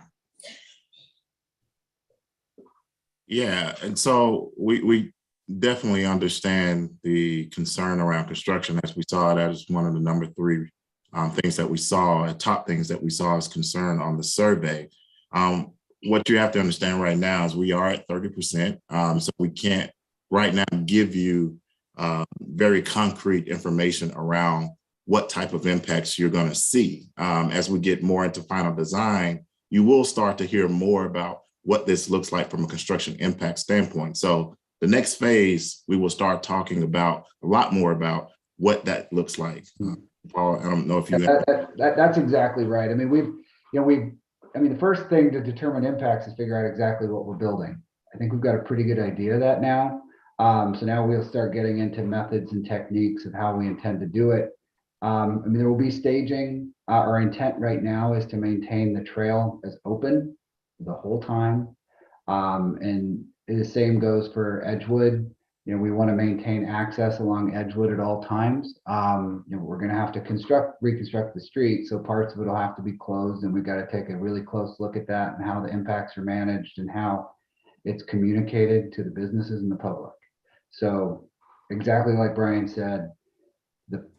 Yeah, and so we definitely understand the concern around construction, as we saw that as one of the number 3 things that we saw, top things that we saw as concern on the survey. What you have to understand right now is we are at 30%, so we can't right now give you very concrete information around what type of impacts you're going to see. As we get more into final design, you will start to hear more about what this looks like from a construction impact standpoint. So the next phase, we will start talking about a lot more about what that looks like. Paul, I don't know if you. That's exactly right. I mean, the first thing to determine impacts is figure out exactly what we're building. I think we've got a pretty good idea of that now. So now we'll start getting into methods and techniques of how we intend to do it. There will be staging. Our intent right now is to maintain the trail as open the whole time. And the same goes for Edgewood. We want to maintain access along Edgewood at all times. We're going to have to reconstruct the street, so parts of it will have to be closed, and we've got to take a really close look at that and how the impacts are managed and how it's communicated to the businesses and the public. So exactly like Brian said,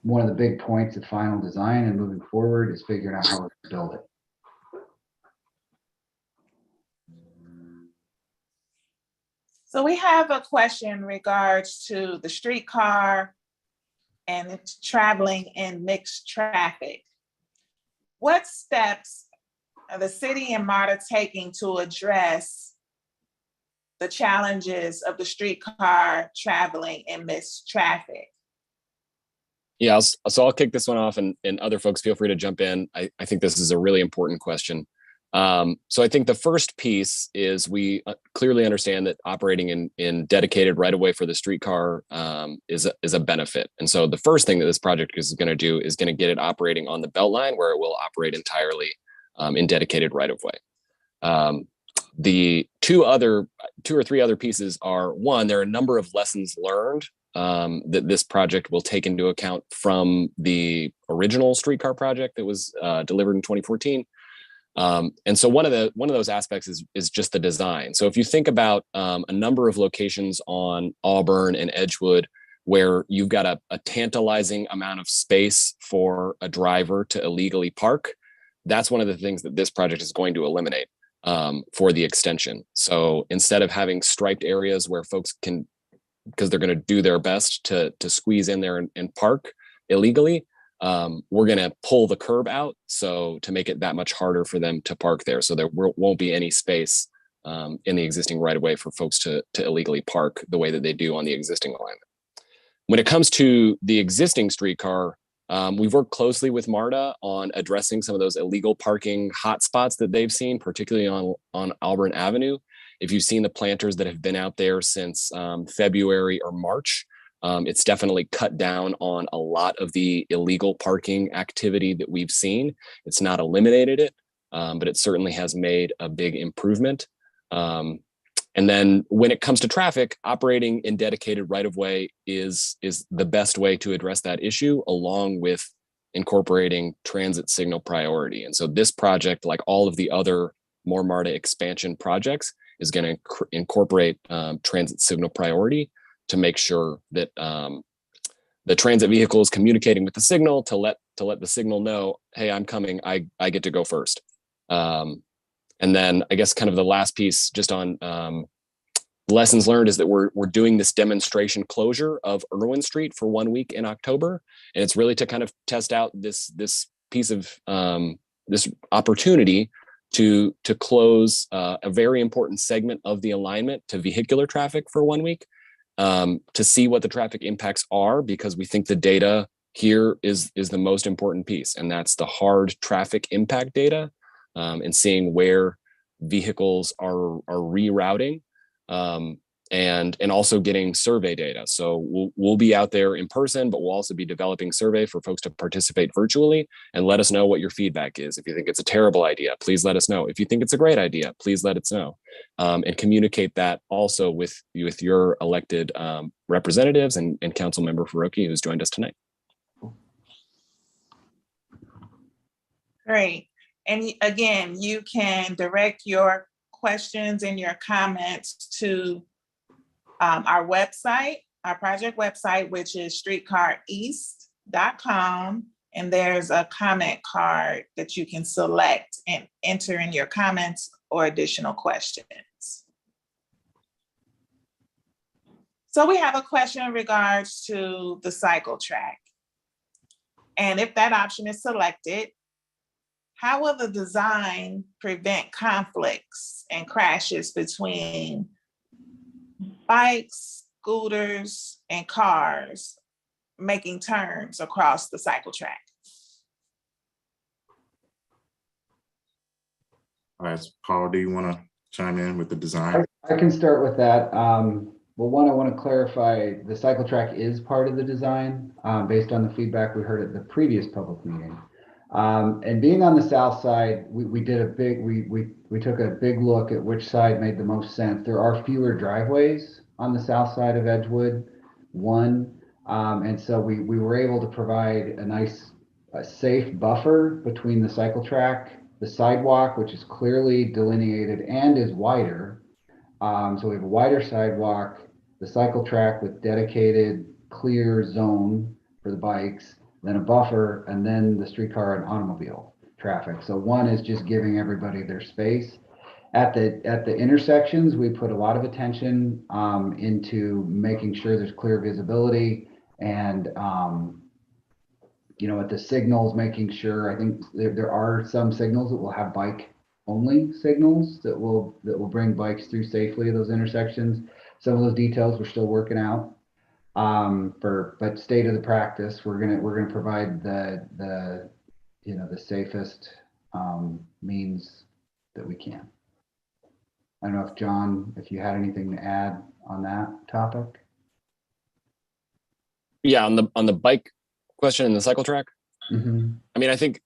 one of the big points of final design and moving forward is figuring out how we're going to build it. So we have a question in regards to the streetcar and it's traveling in mixed traffic. What steps are the city and MARTA taking to address the challenges of the streetcar traveling in mixed traffic? Yeah, so I'll kick this one off, and other folks feel free to jump in. I think this is a really important question. So I think the first piece is we clearly understand that operating in dedicated right-of-way for the streetcar is a benefit. And so the first thing that this project is going to do is going to get it operating on the Beltline, where it will operate entirely in dedicated right-of-way. The two or three other pieces are, one, there are a number of lessons learned that this project will take into account from the original streetcar project that was delivered in 2014. And so one of those aspects is just the design. So if you think about a number of locations on Auburn and Edgewood where you've got a tantalizing amount of space for a driver to illegally park, that's one of the things that this project is going to eliminate for the extension. So instead of having striped areas where folks can, because they're going to do their best to squeeze in there and park illegally, we're going to pull the curb out, so to make it that much harder for them to park there. So there won't be any space in the existing right of way for folks to illegally park the way that they do on the existing alignment. When it comes to the existing streetcar, We've worked closely with MARTA on addressing some of those illegal parking hotspots that they've seen, particularly on Auburn Avenue. If you've seen the planters that have been out there since February or March, it's definitely cut down on a lot of the illegal parking activity that we've seen. It's not eliminated it, but it certainly has made a big improvement. And then when it comes to traffic, operating in dedicated right-of-way is the best way to address that issue, along with incorporating transit signal priority. And so this project, like all of the other more MARTA expansion projects, is going to incorporate transit signal priority to make sure that the transit vehicle is communicating with the signal to let the signal know, hey, I'm coming, I get to go first. And then I guess kind of the last piece just on lessons learned is that we're doing this demonstration closure of Irwin Street for 1 week in October. And it's really to kind of test out this piece of this opportunity to close a very important segment of the alignment to vehicular traffic for 1 week, to see what the traffic impacts are, because we think the data here is the most important piece. And that's the hard traffic impact data. And seeing where vehicles are rerouting, and also getting survey data. So we'll be out there in person, but we'll also be developing survey for folks to participate virtually, and let us know what your feedback is. If you think it's a terrible idea, please let us know. If you think it's a great idea, please let us know, and communicate that also with your elected representatives and Council Member Faroki, who's joined us tonight. Great. And again, you can direct your questions and your comments to our website, our project website, which is streetcareast.com. And there's a comment card that you can select and enter in your comments or additional questions. So we have a question in regards to the cycle track. And if that option is selected, how will the design prevent conflicts and crashes between bikes, scooters, and cars making turns across the cycle track? All right, Paul, do you want to chime in with the design? I can start with that. Well, one, I want to clarify the cycle track is part of the design based on the feedback we heard at the previous public meeting. And being on the south side, we took a big look at which side made the most sense. There are fewer driveways on the south side of Edgewood, and so we were able to provide a safe buffer between the cycle track, the sidewalk, which is clearly delineated and is wider. So we have a wider sidewalk, the cycle track with dedicated clear zone for the bikes, then a buffer, and then the streetcar and automobile traffic. So one is just giving everybody their space. At the intersections, we put a lot of attention into making sure there's clear visibility, and at the signals, making sure, I think there are some signals that will have bike only signals that will bring bikes through safely those intersections. Some of those details we're still working out. But state of the practice, we're gonna provide the safest means that we can. I don't know if John, if you had anything to add on that topic. Yeah, on the bike question and the cycle track. Mm-hmm. I mean, I think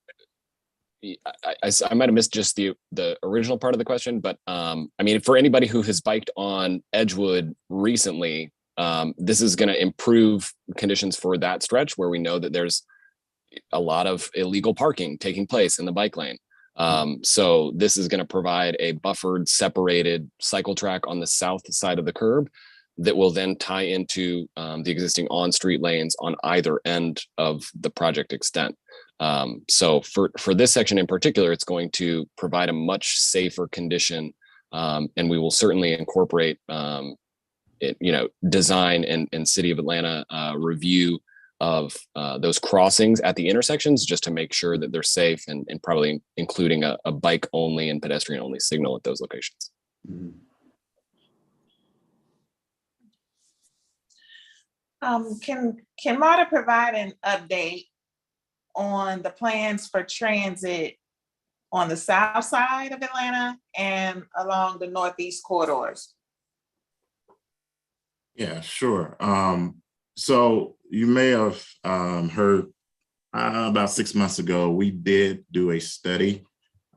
I might have missed just the original part of the question, but I mean, for anybody who has biked on Edgewood recently, this is going to improve conditions for that stretch where we know that there's a lot of illegal parking taking place in the bike lane. So this is going to provide a buffered, separated cycle track on the south side of the curb that will then tie into the existing on-street lanes on either end of the project extent. So for this section in particular, it's going to provide a much safer condition, and we will certainly incorporate design and City of Atlanta review of those crossings at the intersections, just to make sure that they're safe, and probably including a bike only and pedestrian only signal at those locations. Mm-hmm. Can MARTA provide an update on the plans for transit on the south side of Atlanta and along the northeast corridors? Yeah, sure. So you may have heard about 6 months ago, we did do a study.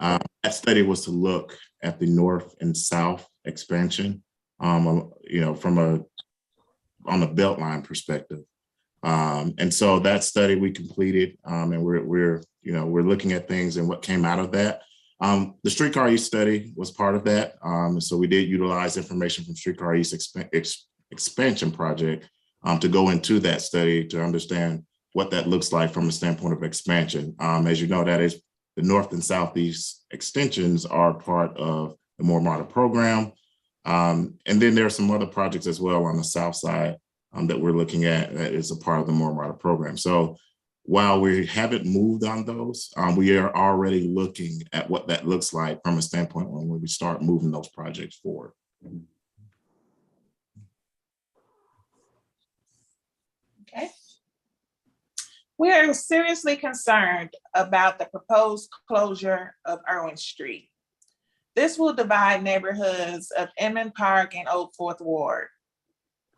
That study was to look at the north and south expansion, from on a Beltline perspective. And so that study we completed, and we're looking at things and what came out of that. The Streetcar East study was part of that. So we did utilize information from Streetcar East expansion project to go into that study to understand what that looks like from a standpoint of expansion. As you know, that is the north and southeast extensions are part of the More Modern program. And then there are some other projects as well on the south side that we're looking at that is a part of the More Modern program. So while we haven't moved on those, we are already looking at what that looks like from a standpoint when we start moving those projects forward. Okay. We are seriously concerned about the proposed closure of Irwin Street. This will divide neighborhoods of Inman Park and Old Fourth Ward.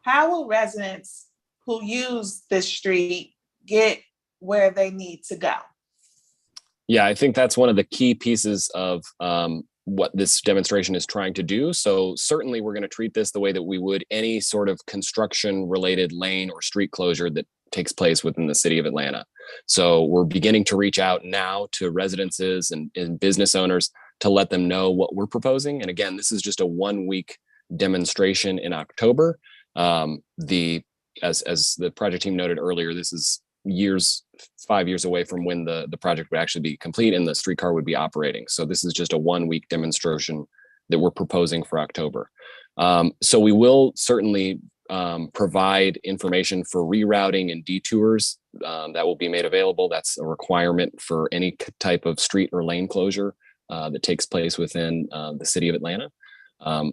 How will residents who use this street get where they need to go? Yeah, I think that's one of the key pieces of what this demonstration is trying to do. So certainly we're going to treat this the way that we would any sort of construction related lane or street closure that takes place within the city of Atlanta. So we're beginning to reach out now to residences and business owners to let them know what we're proposing. And again, this is just a 1 week demonstration in October. As the project team noted earlier, this is 5 years away from when the project would actually be complete and the streetcar would be operating. So this is just a 1 week demonstration that we're proposing for October. So we will certainly provide information for rerouting and detours that will be made available. That's a requirement for any type of street or lane closure that takes place within the city of Atlanta.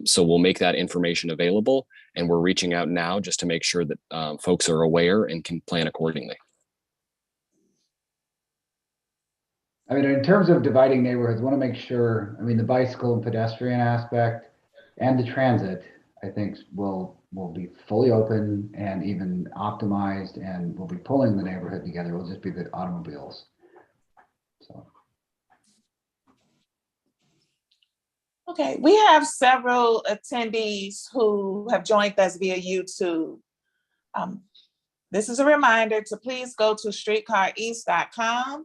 So we'll make that information available, and we're reaching out now just to make sure that folks are aware and can plan accordingly. I mean, in terms of dividing neighborhoods, I want to make sure, I mean, the bicycle and pedestrian aspect and the transit, I think will be fully open and even optimized, and we'll be pulling the neighborhood together. It'll just be the automobiles. So. Okay, we have several attendees who have joined us via YouTube. This is a reminder to please go to streetcareast.com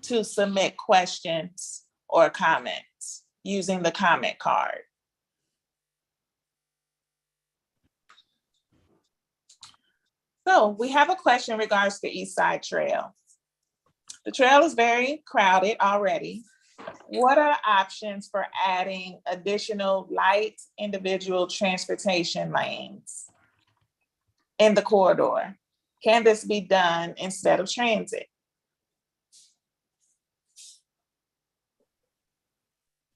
to submit questions or comments using the comment card. So we have a question in regards to East Side Trail. The trail is very crowded already. What are options for adding additional light individual transportation lanes in the corridor? Can this be done instead of transit?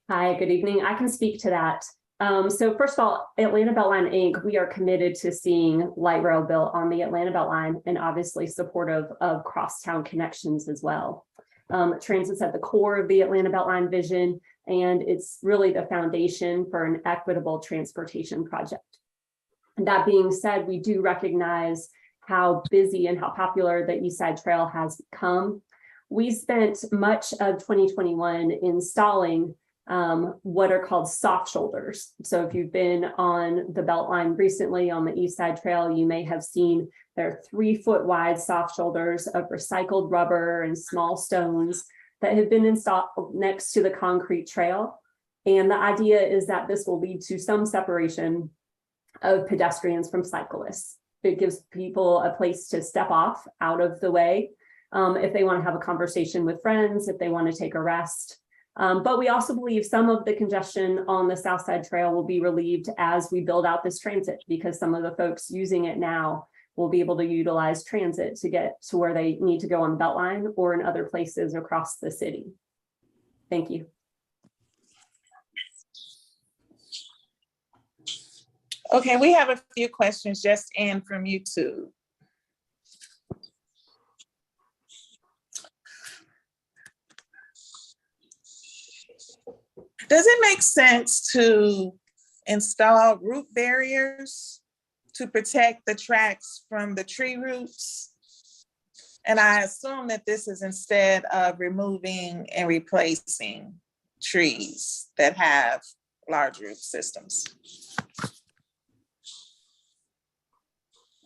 Hi, good evening. I can speak to that. So first of all, Atlanta Beltline Inc., we are committed to seeing light rail built on the Atlanta Beltline and obviously supportive of crosstown connections as well. Transit's at the core of the Atlanta Beltline vision, and it's really the foundation for an equitable transportation project. And that being said, we do recognize how busy and how popular the East Side Trail has become. We spent much of 2021 installing what are called soft shoulders. So if you've been on the Beltline recently on the East Side Trail, you may have seen there are 3 foot wide soft shoulders of recycled rubber and small stones that have been installed next to the concrete trail. And the idea is that this will lead to some separation of pedestrians from cyclists. It gives people a place to step off out of the way if they want to have a conversation with friends, if they want to take a rest. But we also believe some of the congestion on the South Side Trail will be relieved as we build out this transit, because some of the folks using it now will be able to utilize transit to get to where they need to go on the Beltline or in other places across the city. Thank you. Okay, we have a few questions just in from YouTube. Does it make sense to install root barriers to protect the tracks from the tree roots? And I assume that this is instead of removing and replacing trees that have large root systems.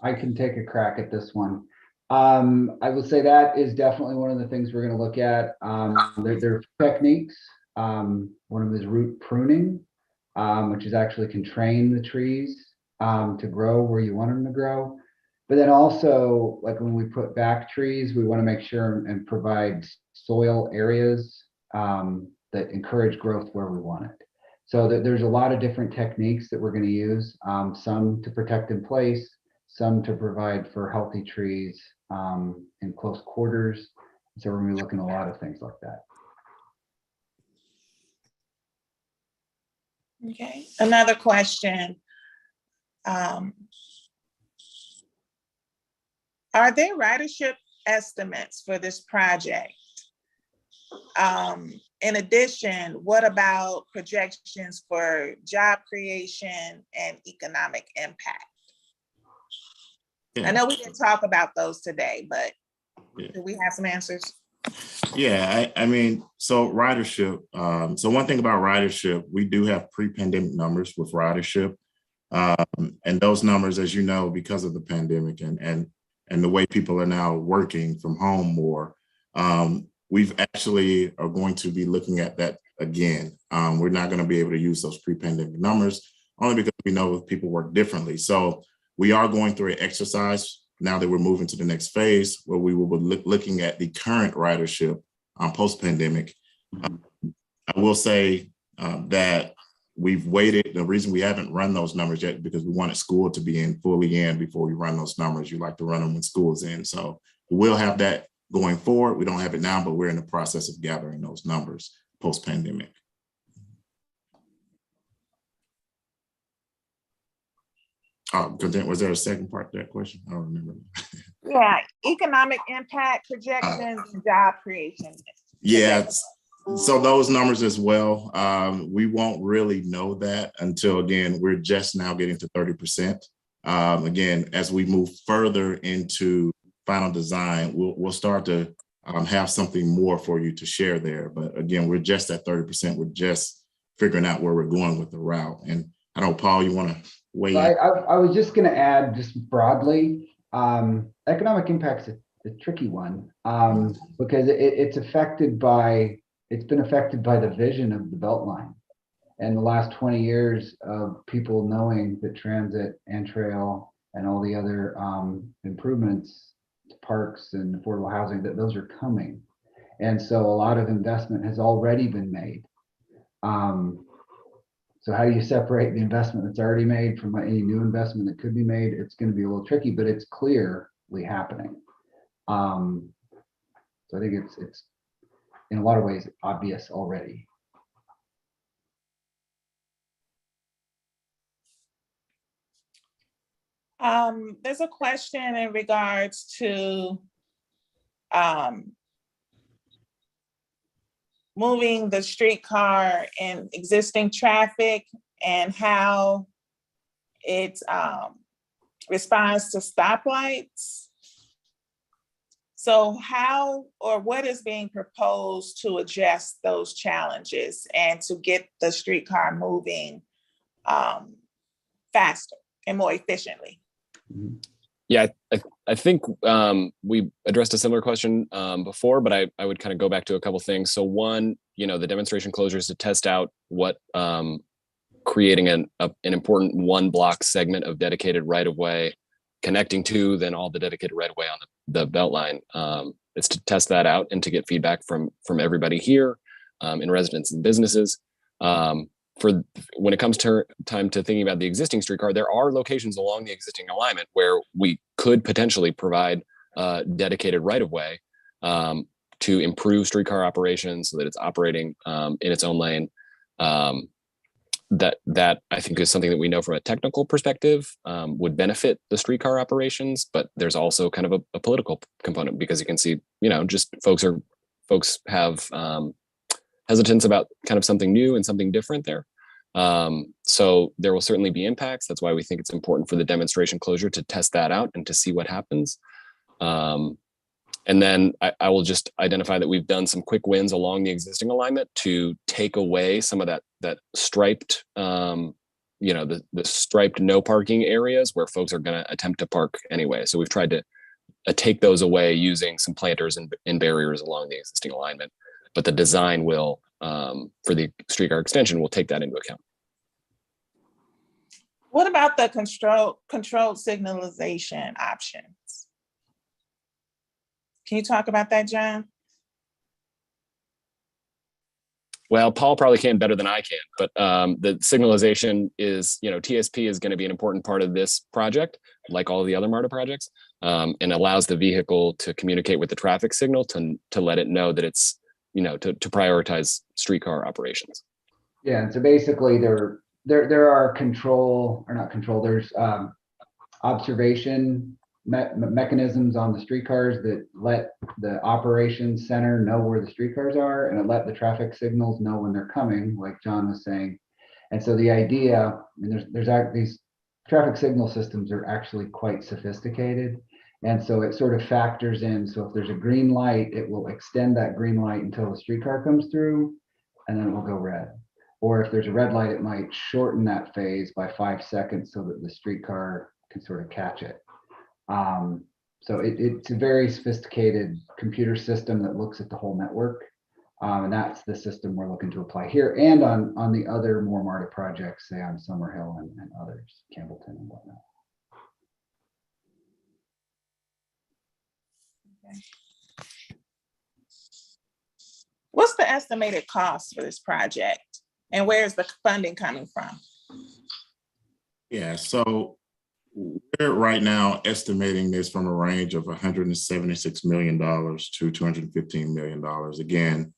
I can take a crack at this one. I will say that is definitely one of the things we're going to look at. There are techniques. One of them is root pruning, which is actually can train the trees to grow where you want them to grow. But then also, like when we put back trees, we want to make sure and provide soil areas that encourage growth where we want it. So there's a lot of different techniques that we're going to use, some to protect in place, some to provide for healthy trees in close quarters. So we're going to be looking at a lot of things like that. Okay, another question. Are there ridership estimates for this project? In addition, what about projections for job creation and economic impact? Yeah. I know we didn't talk about those today, but Yeah. do we have some answers? Yeah, I mean, so ridership. So one thing about ridership, we do have pre-pandemic numbers with ridership. And those numbers, as you know, because of the pandemic and the way people are now working from home more, we've actually are going to be looking at that again. We're not going to be able to use those pre-pandemic numbers only because we know people work differently. So we are going through an exercise now that we're moving to the next phase where we will be looking at the current ridership post-pandemic. I will say that we've waited. The reason we haven't run those numbers yet because we wanted school to be fully in before we run those numbers. You like to run them when school's in. So we'll have that going forward. We don't have it now, but we're in the process of gathering those numbers post-pandemic. Was there a second part to that question? I don't remember. Yeah, economic impact projections and job creation. Yeah, so those numbers as well, we won't really know that until, again, we're just now getting to 30%. Again, as we move further into final design, we'll start to have something more for you to share there. But again, we're just at 30%. We're just figuring out where we're going with the route. And I don't know, Paul, you want to weigh in? I was just going to add just broadly, economic impact's a tricky one because it's been affected by the vision of the Beltline and the last 20 years of people knowing that transit and trail and all the other improvements to parks and affordable housing, that those are coming. And so a lot of investment has already been made. So how do you separate the investment that's already made from any new investment that could be made? It's going to be a little tricky, but it's clearly happening. So I think it's in a lot of ways obvious already. There's a question in regards to moving the streetcar in existing traffic and how it responds to stoplights. So how or what is being proposed to address those challenges and to get the streetcar moving faster and more efficiently? Yeah, I think we addressed a similar question before, but I would kind of go back to a couple things. So one, the demonstration closures to test out what creating an important one block segment of dedicated right of way connecting to then all the dedicated right of way on the Beltline. It's to test that out and to get feedback from everybody here in residents and businesses. For when it comes to time to thinking about the existing streetcar, there are locations along the existing alignment where we could potentially provide dedicated right of way to improve streetcar operations so that it's operating in its own lane. That I think is something that we know from a technical perspective would benefit the streetcar operations, but there's also kind of a political component because you can see, just folks have hesitance about kind of something new and something different there. So there will certainly be impacts. That's why we think it's important for the demonstration closure to test that out and to see what happens. And then I will just identify that we've done some quick wins along the existing alignment to take away some of that striped, the striped no parking areas where folks are going to attempt to park anyway. So we've tried to take those away using some planters and barriers along the existing alignment. But the design will, for the streetcar extension, will take that into account. What about the controlled signalization options? Can you talk about that, John? Well, Paul probably can better than I can, but the signalization is, TSP is going to be an important part of this project, like all the other MARTA projects, and allows the vehicle to communicate with the traffic signal to let it know that it's, to prioritize streetcar operations. Yeah, and so basically there are there's observation mechanisms on the streetcars that let the operations center know where the streetcars are, and it let the traffic signals know when they're coming, like John was saying. And so the idea, these traffic signal systems are actually quite sophisticated. And so it sort of factors in. So if there's a green light, it will extend that green light until the streetcar comes through, and then it will go red. Or if there's a red light, it might shorten that phase by 5 seconds so that the streetcar can sort of catch it. So it's a very sophisticated computer system that looks at the whole network. And that's the system we're looking to apply here and on the other more MARTA projects, say on Summerhill and others, Campbellton and whatnot. Okay. What's the estimated cost for this project, and where's the funding coming from? Yeah, so we're right now estimating this from a range of $176 million to $215 million. Again,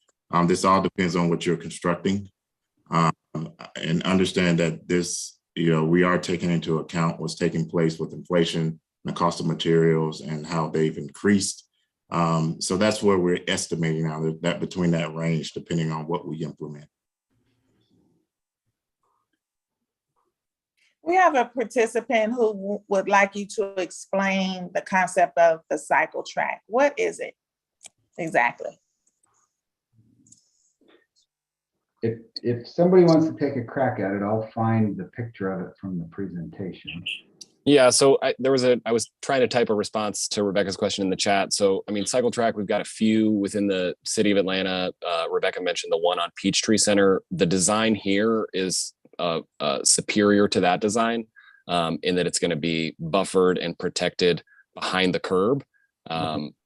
this all depends on what you're constructing, and understand that this, we are taking into account what's taking place with inflation, the cost of materials, and how they've increased. So that's where we're estimating now, that between that range, depending on what we implement. We have a participant who would like you to explain the concept of the cycle track. What is it exactly? If somebody wants to take a crack at it, I'll find the picture of it from the presentation. Yeah, so I was trying to type a response to Rebecca's question in the chat. So, cycle track, we've got a few within the city of Atlanta. Rebecca mentioned the one on Peachtree Center. The design here is superior to that design in that it's going to be buffered and protected behind the curb.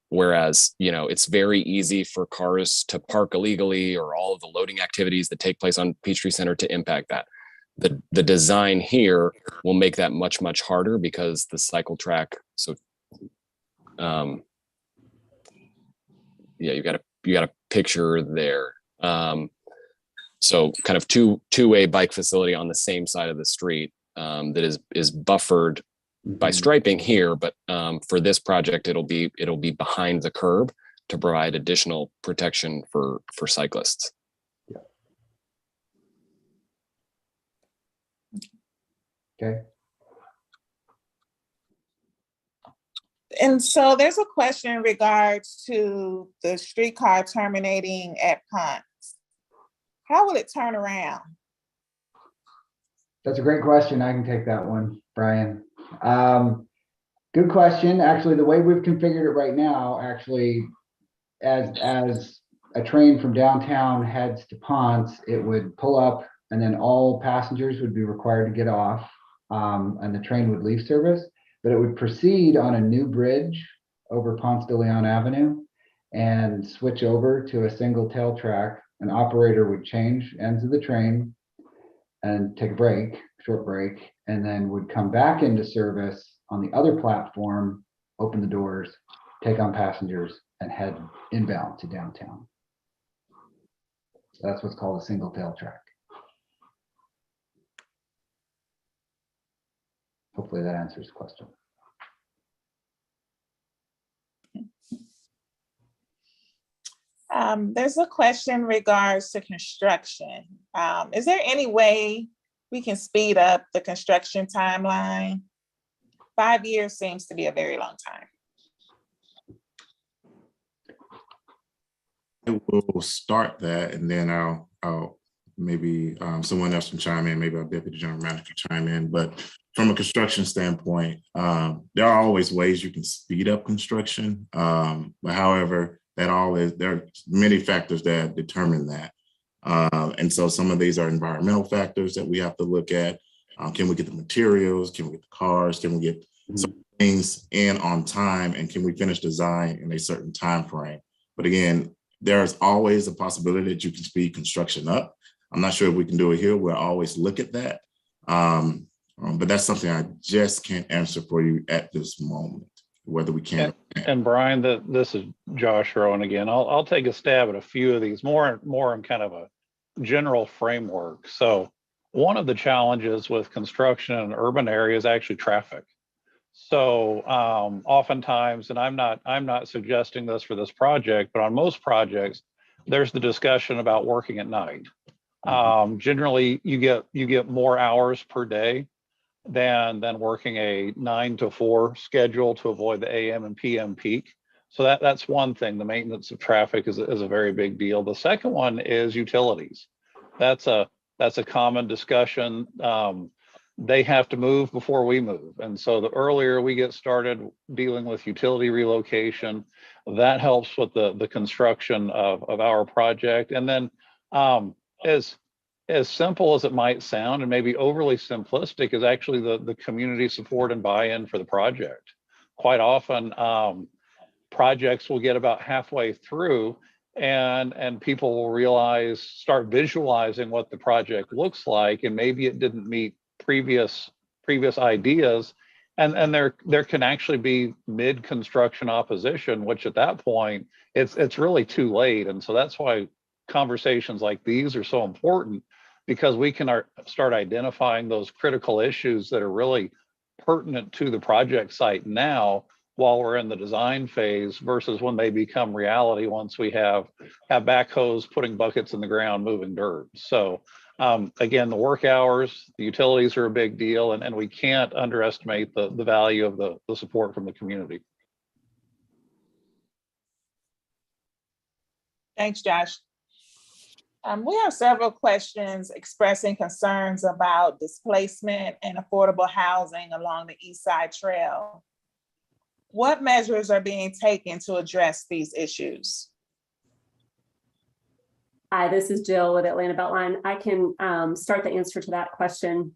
Whereas, it's very easy for cars to park illegally, or all of the loading activities that take place on Peachtree Center to impact that. The design here will make that much, much harder because the cycle track. So, you got a picture there. So kind of two-way bike facility on the same side of the street that is buffered by striping here, but for this project, it'll be behind the curb to provide additional protection for cyclists. Okay. And so there's a question in regards to the streetcar terminating at Ponce. How will it turn around? That's a great question. I can take that one, Brian. Good question. Actually, the way we've configured it right now, actually, as a train from downtown heads to Ponce, it would pull up, and then all passengers would be required to get off, and the train would leave service, but it would proceed on a new bridge over Ponce de Leon Avenue and switch over to a single tail track. An operator would change ends of the train and take a short break, and then would come back into service on the other platform, open the doors, take on passengers, and head inbound to downtown. So that's what's called a single tail track. Hopefully that answers the question. There's a question in regards to construction. Is there any way we can speed up the construction timeline? 5 years seems to be a very long time. I will start that, and then I'll maybe someone else can chime in, maybe our deputy general manager can chime in. But from a construction standpoint, there are always ways you can speed up construction. But however, there are many factors that determine that. And so some of these are environmental factors that we have to look at. Can we get the materials? Can we get the cars? Can we get some things in on time? And can we finish design in a certain time frame? But again, there's always a possibility that you can speed construction up. I'm not sure if we can do it here. We'll always look at that. But that's something I just can't answer for you at this moment, whether we can. And Brian, this is Josh Rowan again. I'll take a stab at a few of these more in kind of a general framework. So one of the challenges with construction in urban areas is actually traffic. So oftentimes, and I'm not suggesting this for this project, but on most projects, there's the discussion about working at night. Generally, you get more hours per day than working a 9 to 4 schedule to avoid the AM and PM peak. So that's one thing. The maintenance of traffic is a very big deal. The second one is utilities. That's a common discussion. They have to move before we move. And so the earlier we get started dealing with utility relocation, that helps with the construction of our project. And then as simple as it might sound, and maybe overly simplistic, is actually the community support and buy-in for the project. Quite often, projects will get about halfway through and people will start visualizing what the project looks like, and maybe it didn't meet previous ideas, and there can actually be mid-construction opposition, which at that point it's really too late. And so that's why conversations like these are so important, because we can start identifying those critical issues that are really pertinent to the project site now while we're in the design phase, versus when they become reality once we have backhoes putting buckets in the ground, moving dirt. So again, the work hours, the utilities are a big deal, and we can't underestimate the value of the support from the community. Thanks, Josh. We have several questions expressing concerns about displacement and affordable housing along the East Side Trail. What measures are being taken to address these issues? Hi, this is Jill with Atlanta Beltline. I can start the answer to that question.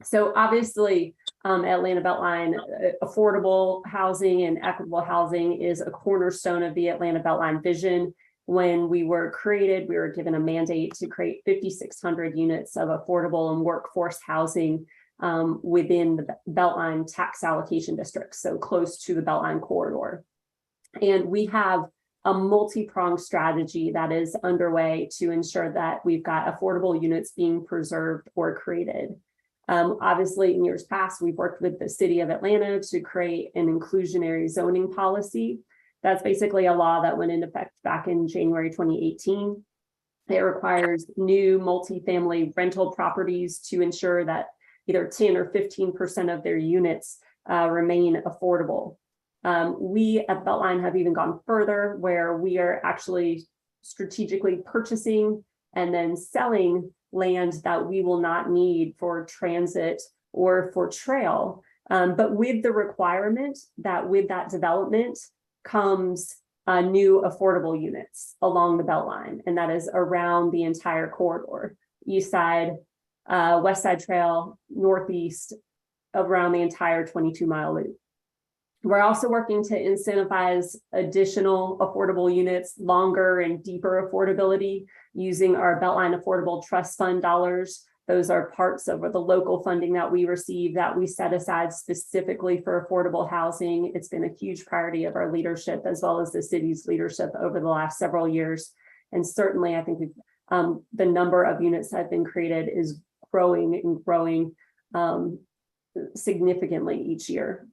So obviously, Atlanta Beltline, affordable housing and equitable housing is a cornerstone of the Atlanta Beltline vision. When we were created, we were given a mandate to create 5,600 units of affordable and workforce housing within the Beltline tax allocation district, so close to the Beltline corridor. And we have a multi-pronged strategy that is underway to ensure that we've got affordable units being preserved or created. Obviously, in years past, we've worked with the city of Atlanta to create an inclusionary zoning policy. That's basically a law that went into effect back in January 2018. It requires new multifamily rental properties to ensure that either 10 or 15% of their units remain affordable. We at Beltline have even gone further, where we are actually strategically purchasing and then selling land that we will not need for transit or for trail, but with the requirement that with that development comes new affordable units along the Beltline, and that is around the entire corridor, East Side, West Side Trail, Northeast, around the entire 22-mile loop. We're also working to incentivize additional affordable units, longer and deeper affordability, using our Beltline Affordable Trust Fund dollars. Those are parts of the local funding that we receive that we set aside specifically for affordable housing. It's been a huge priority of our leadership, as well as the city's leadership over the last several years. And certainly, I think the number of units that have been created is growing and growing significantly each year.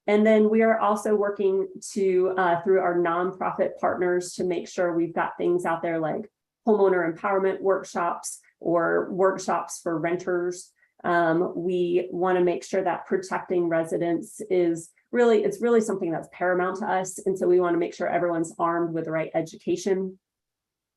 And then we are also working to, through our nonprofit partners, to make sure we've got things out there like homeowner empowerment workshops or workshops for renters. We want to make sure that protecting residents is really, it's really something that's paramount to us. And so we want to make sure everyone's armed with the right education.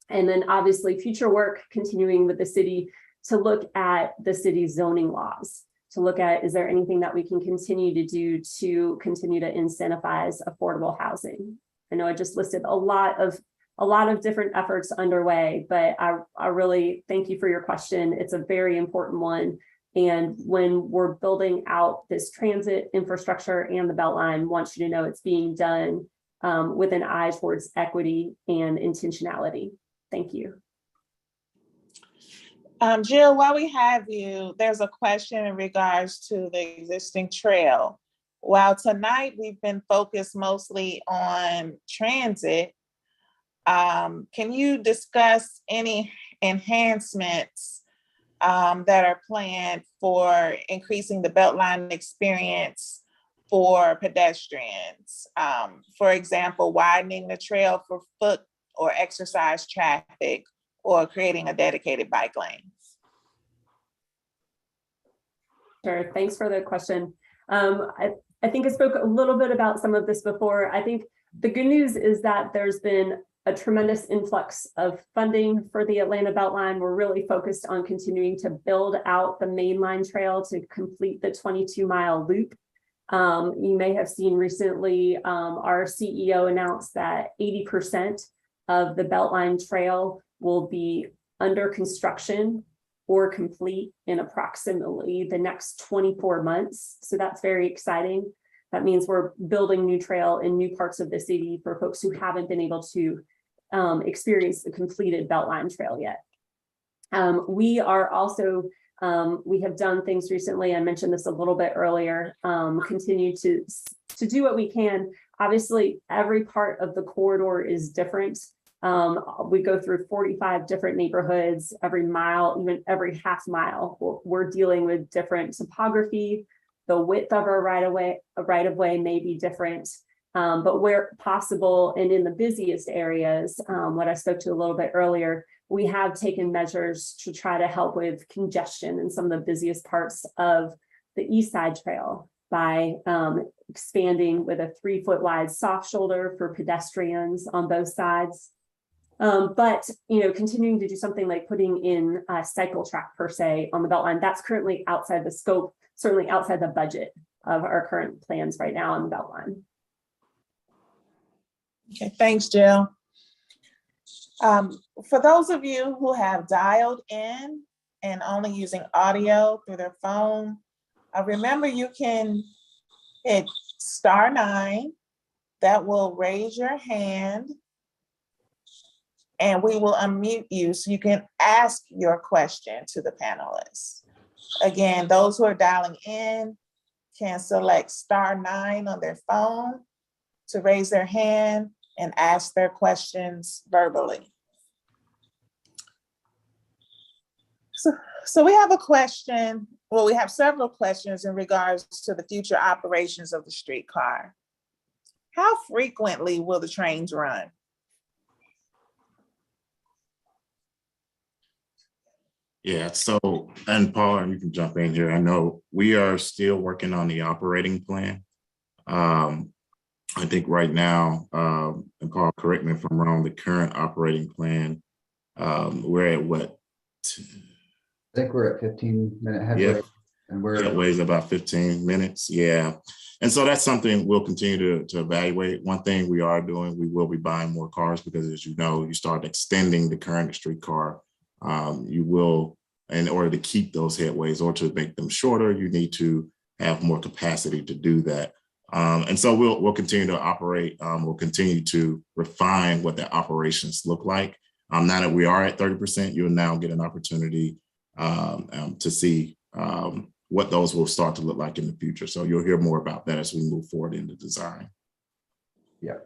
And then obviously future work continuing with the city to look at the city's zoning laws, to look at, is there anything that we can continue to do to continue to incentivize affordable housing? I know I just listed a lot of different efforts underway, but I really thank you for your question. It's a very important one. And when we're building out this transit infrastructure and the Beltline, want you to know it's being done with an eye towards equity and intentionality. Thank you. Jill, while we have you, there's a question in regards to the existing trail. While tonight we've been focused mostly on transit, can you discuss any enhancements that are planned for increasing the Beltline experience for pedestrians? For example, widening the trail for foot or exercise traffic, or creating a dedicated bike lane? Sure, thanks for the question. I think I spoke a little bit about some of this before. I think the good news is that there's been a tremendous influx of funding for the Atlanta Beltline. We're really focused on continuing to build out the mainline trail to complete the 22-mile loop. You may have seen recently, our CEO announced that 80% of the Beltline trail will be under construction or complete in approximately the next 24 months. So that's very exciting. That means we're building new trail in new parts of the city for folks who haven't been able to experience the completed Beltline trail yet. We are also, we have done things recently, I mentioned this a little bit earlier, continue to do what we can. Obviously, every part of the corridor is different. We go through 45 different neighborhoods, every mile, even every half mile, we're dealing with different topography. The width of our right of way may be different, but where possible and in the busiest areas, what I spoke to a little bit earlier, we have taken measures to try to help with congestion in some of the busiest parts of the East Side Trail by expanding with a 3-foot wide soft shoulder for pedestrians on both sides. But, you know, continuing to do something like putting in a cycle track per se on the Beltline, that's currently outside the scope, certainly outside the budget of our current plans right now on the Beltline. Okay, thanks, Jill. For those of you who have dialed in and only using audio through their phone, remember you can hit *9. That will raise your hand and we will unmute you so you can ask your question to the panelists. Again, those who are dialing in can select *9 on their phone to raise their hand and ask their questions verbally. So we have a question, well, we have several questions in regards to the future operations of the streetcar. How frequently will the trains run? Yeah, so, and Paul, you can jump in here. I know we are still working on the operating plan. I think right now, and Paul, correct me if I'm wrong, the current operating plan, we're at what? I think we're at 15-minute headway. Yeah. And we're That weighs about 15 minutes. Yeah. And so that's something we'll continue to evaluate. One thing we are doing, we will be buying more cars because, as you know, you start extending the current streetcar. You will, in order to keep those headways or to make them shorter, you need to have more capacity to do that. And so we'll continue to operate. We'll continue to refine what the operations look like. Now that we are at 30%, you'll now get an opportunity to see what those will start to look like in the future. So you'll hear more about that as we move forward in the design. Yeah.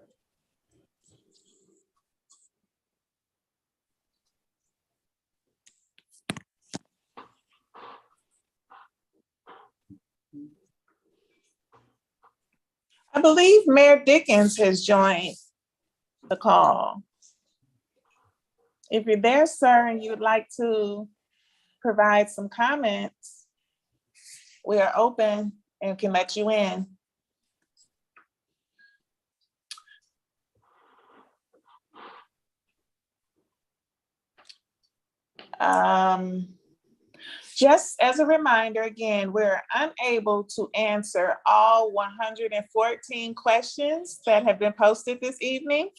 believe Mayor Dickens has joined the call. If you're there, sir, and you would like to provide some comments, we are open and can let you in. Just as a reminder, again, we're unable to answer all 114 questions that have been posted this evening.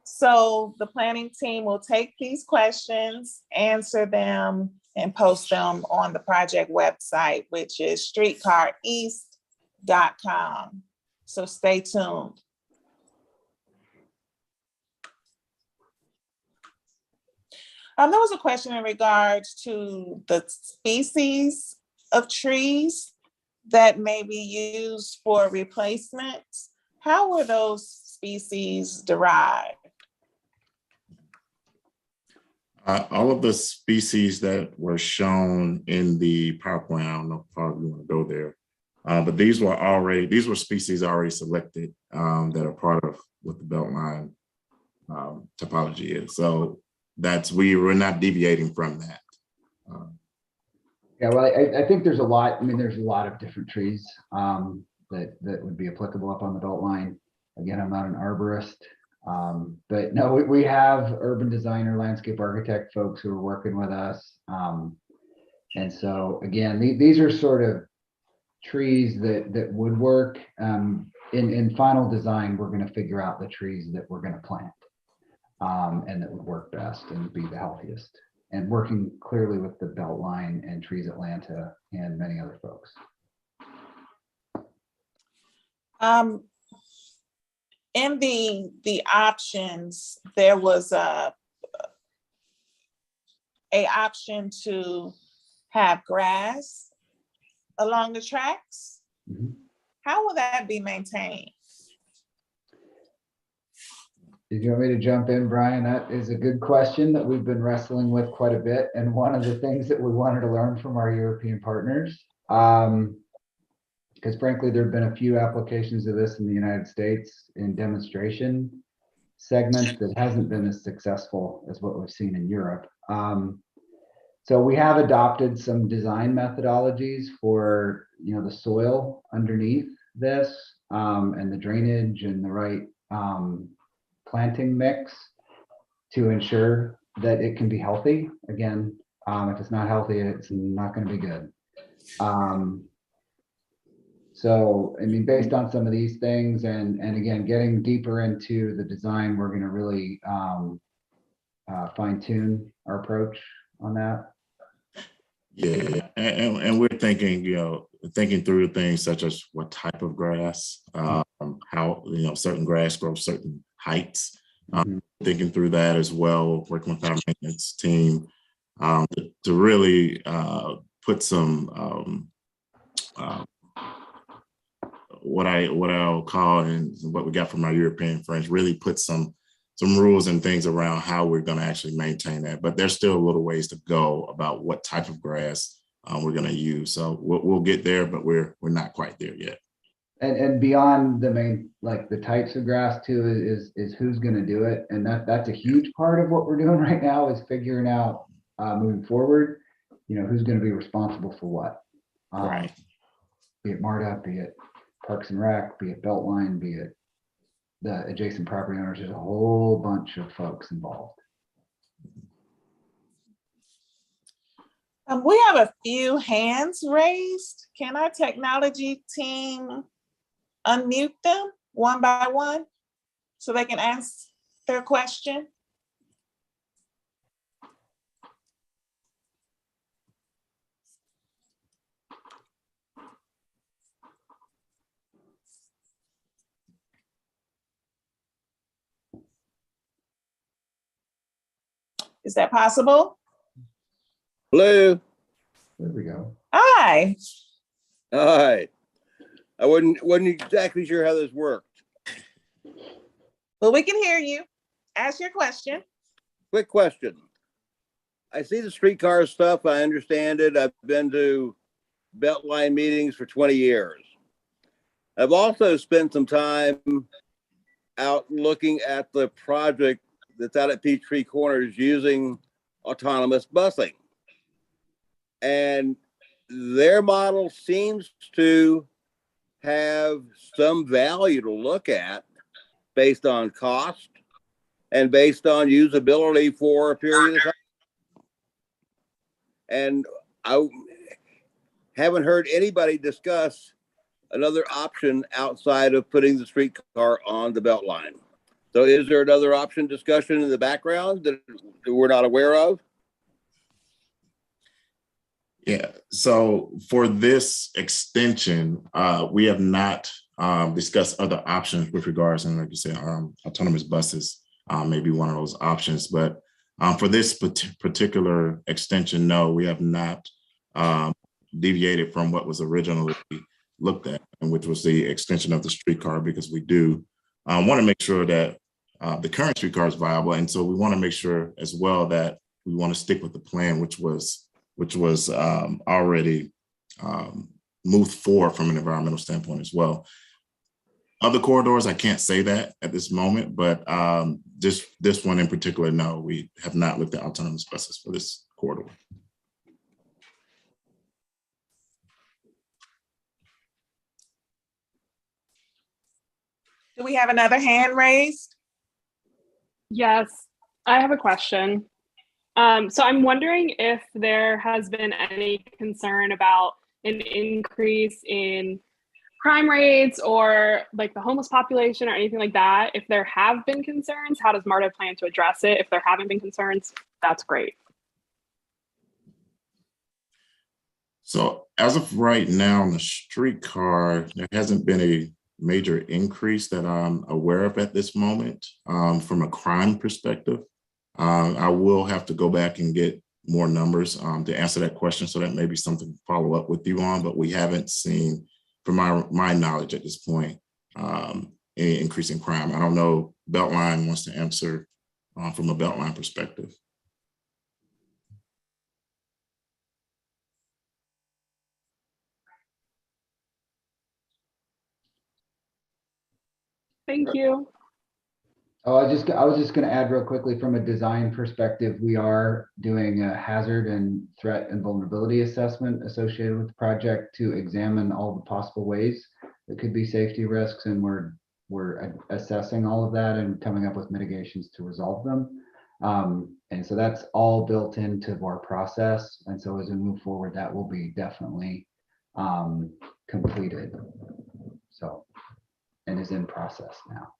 So the planning team will take these questions, answer them, and post them on the project website, which is streetcareast.com. So stay tuned. There was a question in regards to the species of trees that may be used for replacements. How were those species derived? All of the species that were shown in the PowerPoint, I don't know if you want to go there, but these were species already selected that are part of what the Beltline topology is. So we're not deviating from that. Yeah, well, I think there's a lot. I mean, there's a lot of different trees that would be applicable up on the Beltline. Again, I'm not an arborist, but no, we have urban designer, landscape architect folks who are working with us. And so again, these are sort of trees that would work. In final design, we're going to figure out the trees that we're going to plant and that would work best and be the healthiest. And working clearly with the Beltline and Trees Atlanta and many other folks. In the options, there was a option to have grass along the tracks. Mm-hmm. How will that be maintained? Did you want me to jump in, Brian? That is a good question that we've been wrestling with quite a bit. And one of the things that we wanted to learn from our European partners, because frankly, there have been a few applications of this in the United States in demonstration segments that hasn't been as successful as what we've seen in Europe. So we have adopted some design methodologies for, the soil underneath this and the drainage and the right planting mix to ensure that it can be healthy. Again, if it's not healthy, it's not going to be good. So, I mean, based on some of these things and again, getting deeper into the design, we're going to really fine tune our approach on that. Yeah, and we're thinking, thinking through things such as what type of grass, how, certain grass grows certain heights, thinking through that as well, working with our maintenance team to really put some what I'll call, and what we got from our European friends, really put some rules and things around how we're going to actually maintain that. But there's still a little ways to go about what type of grass we're going to use. So we'll get there, but we're not quite there yet. And beyond the main, like the types of grass too, is who's going to do it. And that's a huge part of what we're doing right now, is figuring out moving forward, who's going to be responsible for what. Right. Be it MARTA, be it Parks and Rec, be it Beltline, be it the adjacent property owners. There's a whole bunch of folks involved. We have a few hands raised. Can our technology team unmute them one by one so they can ask their question? Is that possible? Hello. There we go. Hi. Hi. I wasn't exactly sure how this worked. Well, we can hear you. Ask your question. Quick question. I see the streetcar stuff. I understand it. I've been to Beltline meetings for 20 years. I've also spent some time out looking at the project that's out at Peachtree Corners using autonomous busing. And their model seems to have some value to look at based on cost and based on usability for a period of time. And I haven't heard anybody discuss another option outside of putting the streetcar on the belt line. So is there another option discussion in the background that we're not aware of? Yeah, so for this extension, we have not discussed other options with regards, and like you said, autonomous buses may be one of those options. But for this particular extension, no, we have not deviated from what was originally looked at, and which was the extension of the streetcar, because we do want to make sure that the current streetcar is viable. And so we want to make sure as well that we want to stick with the plan, which was already moved forward from an environmental standpoint as well. Other corridors, I can't say that at this moment, but this one in particular, no, we have not looked at autonomous buses for this corridor. Do we have another hand raised? Yes, I have a question. So I'm wondering if there has been any concern about an increase in crime rates or like the homeless population or anything like that. If there have been concerns, how does MARTA plan to address it? If there haven't been concerns, that's great. So as of right now on the streetcar, there hasn't been a major increase that I'm aware of at this moment from a crime perspective. I will have to go back and get more numbers to answer that question. So that may be something to follow up with you on, but we haven't seen, from my knowledge at this point, any increase in crime. I don't know, Beltline wants to answer from a Beltline perspective. Thank you. Oh, I was just going to add real quickly from a design perspective, we are doing a hazard and threat and vulnerability assessment associated with the project to examine all the possible ways that could be safety risks, and we're assessing all of that and coming up with mitigations to resolve them. And so that's all built into our process. And so as we move forward, that will be definitely completed. So, and is in process now.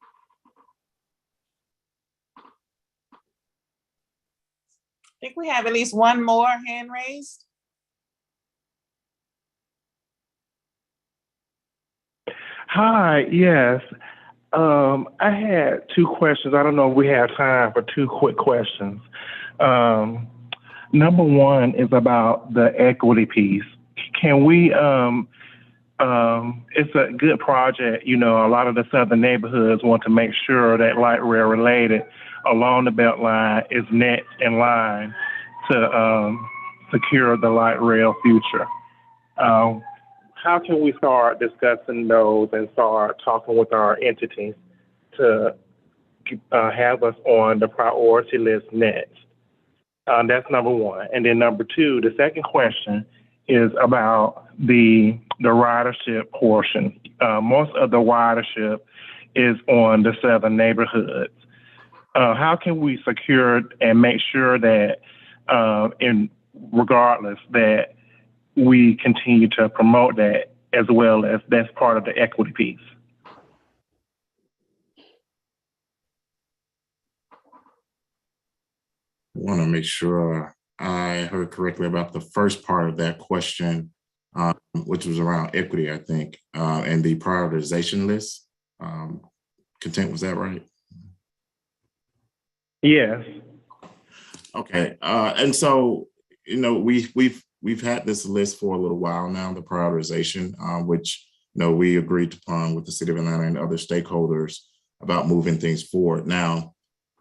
I think we have at least one more hand raised. Hi, yes. I had two questions. I don't know if we have time for two quick questions. Number one is about the equity piece. Can we, it's a good project. You know, a lot of the southern neighborhoods want to make sure that light rail related along the Beltline is next in line to secure the light rail future. How can we start discussing those and start talking with our entities to have us on the priority list next? That's number one. And then number two, the second question is about the ridership portion. Most of the ridership is on the southern neighborhoods. How can we secure and make sure that, regardless, that we continue to promote that as well as that's part of the equity piece? I want to make sure I heard correctly about the first part of that question, which was around equity, I think, and the prioritization list. Content, was that right? Yes. Okay, and so, you know, we've had this list for a little while now, the prioritization, which, you know, we agreed upon with the City of Atlanta and other stakeholders about moving things forward. Now,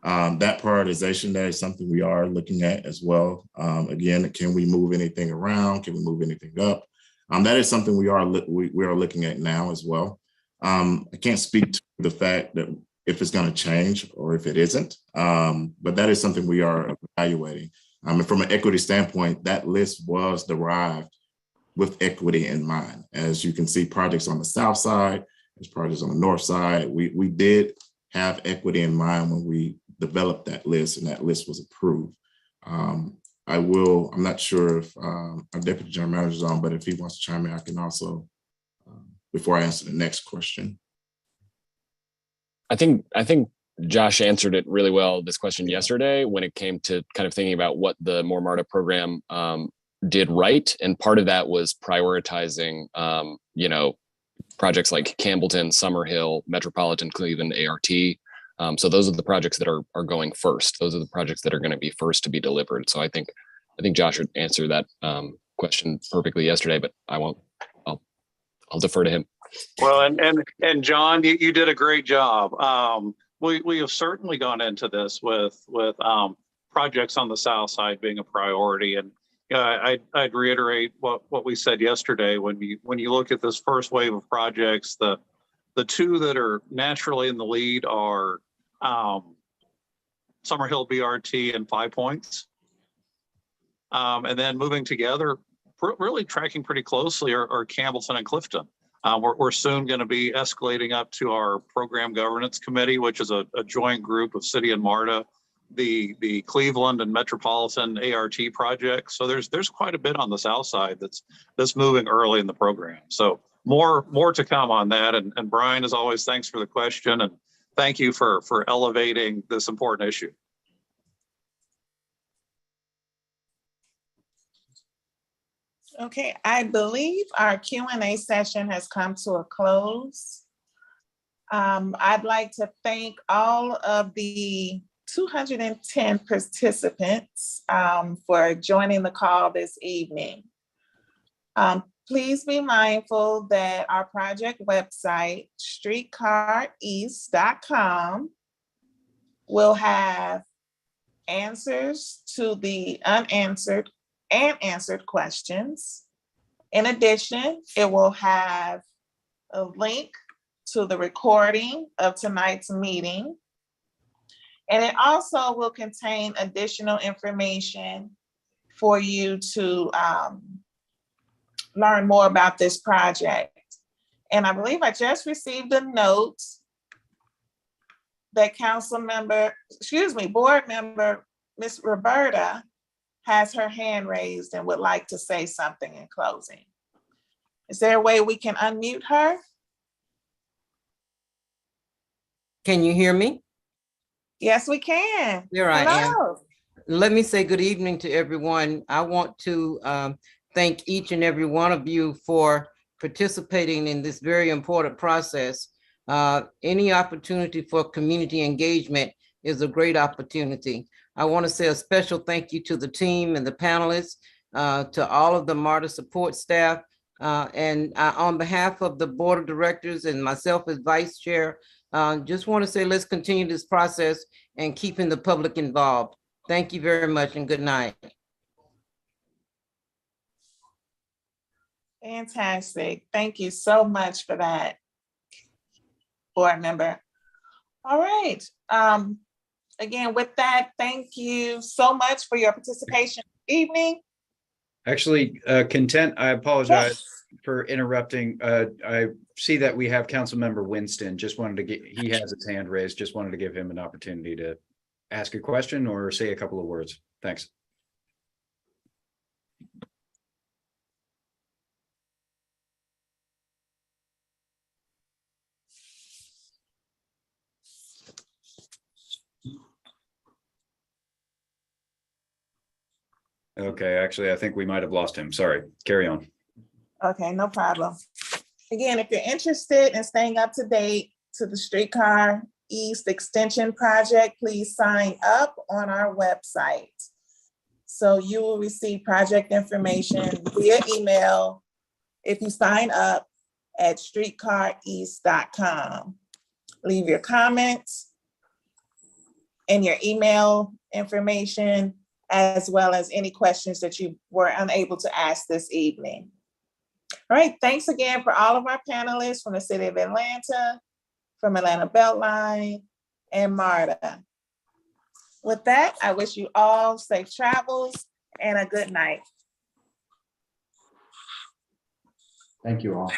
that prioritization, that is something we are looking at as well. Again, can we move anything around? Can we move anything up? That is something we are looking at now as well. I can't speak to the fact that if it's going to change or if it isn't, but that is something we are evaluating. And from an equity standpoint, that list was derived with equity in mind. As you can see, projects on the south side, as projects on the north side, we did have equity in mind when we developed that list, and that list was approved. I'm not sure if our Deputy General Manager is on, but if he wants to chime in, I can also, before I answer the next question. I think Josh answered it really well, this question yesterday, when it came to kind of thinking about what the More MARTA program did right. And part of that was prioritizing, projects like Campbellton, Summerhill, Metropolitan Cleveland, ART. So those are the projects that are going first. Those are the projects that are going to be first to be delivered. So I think Josh would answer that question perfectly yesterday, but I won't. I'll defer to him. Well, and John, you did a great job. We have certainly gone into this with projects on the south side being a priority, and I'd reiterate what we said yesterday. When you look at this first wave of projects, the two that are naturally in the lead are Summerhill BRT and 5 Points, and then moving together, really tracking pretty closely are Campbellton and Clifton. We're soon going to be escalating up to our program governance committee, which is a joint group of City and MARTA, the Cleveland and Metropolitan ART projects. So there's quite a bit on the south side that's moving early in the program. So more to come on that. And Brian, as always, thanks for the question, and thank you for elevating this important issue. Okay, I believe our Q&A session has come to a close. I'd like to thank all of the 210 participants for joining the call this evening. Please be mindful that our project website, streetcareast.com, will have answers to the unanswered and answered questions. In addition, it will have a link to the recording of tonight's meeting. And it also will contain additional information for you to learn more about this project. And I believe I just received a note that board member, Ms. Roberta, has her hand raised and would like to say something in closing. Is there a way we can unmute her? Can you hear me? Yes, we can. Here I am. Hello. Let me say good evening to everyone. I want to thank each and every one of you for participating in this very important process. Any opportunity for community engagement is a great opportunity. I want to say a special thank you to the team and the panelists, to all of the MARTA support staff, and on behalf of the board of directors and myself as vice chair, just want to say let's continue this process and keeping the public involved. Thank you very much and good night. Fantastic. Thank you so much for that, board member. All right. Again, with that, thank you so much for your participation this evening. Actually, Content, I apologize for interrupting. I see that we have Councilmember Winston. Just wanted to he has his hand raised. Just wanted to give him an opportunity to ask a question or say a couple of words. Thanks. Okay, actually, I think we might have lost him. Sorry, carry on. Okay, no problem. Again, if you're interested in staying up to date to the Streetcar East Extension project, please sign up on our website. So you will receive project information via email if you sign up at streetcareast.com. Leave your comments and your email information, as well as any questions that you were unable to ask this evening. All right, thanks again for all of our panelists from the city of Atlanta, from Atlanta Beltline, and MARTA. With that, I wish you all safe travels and a good night. Thank you all.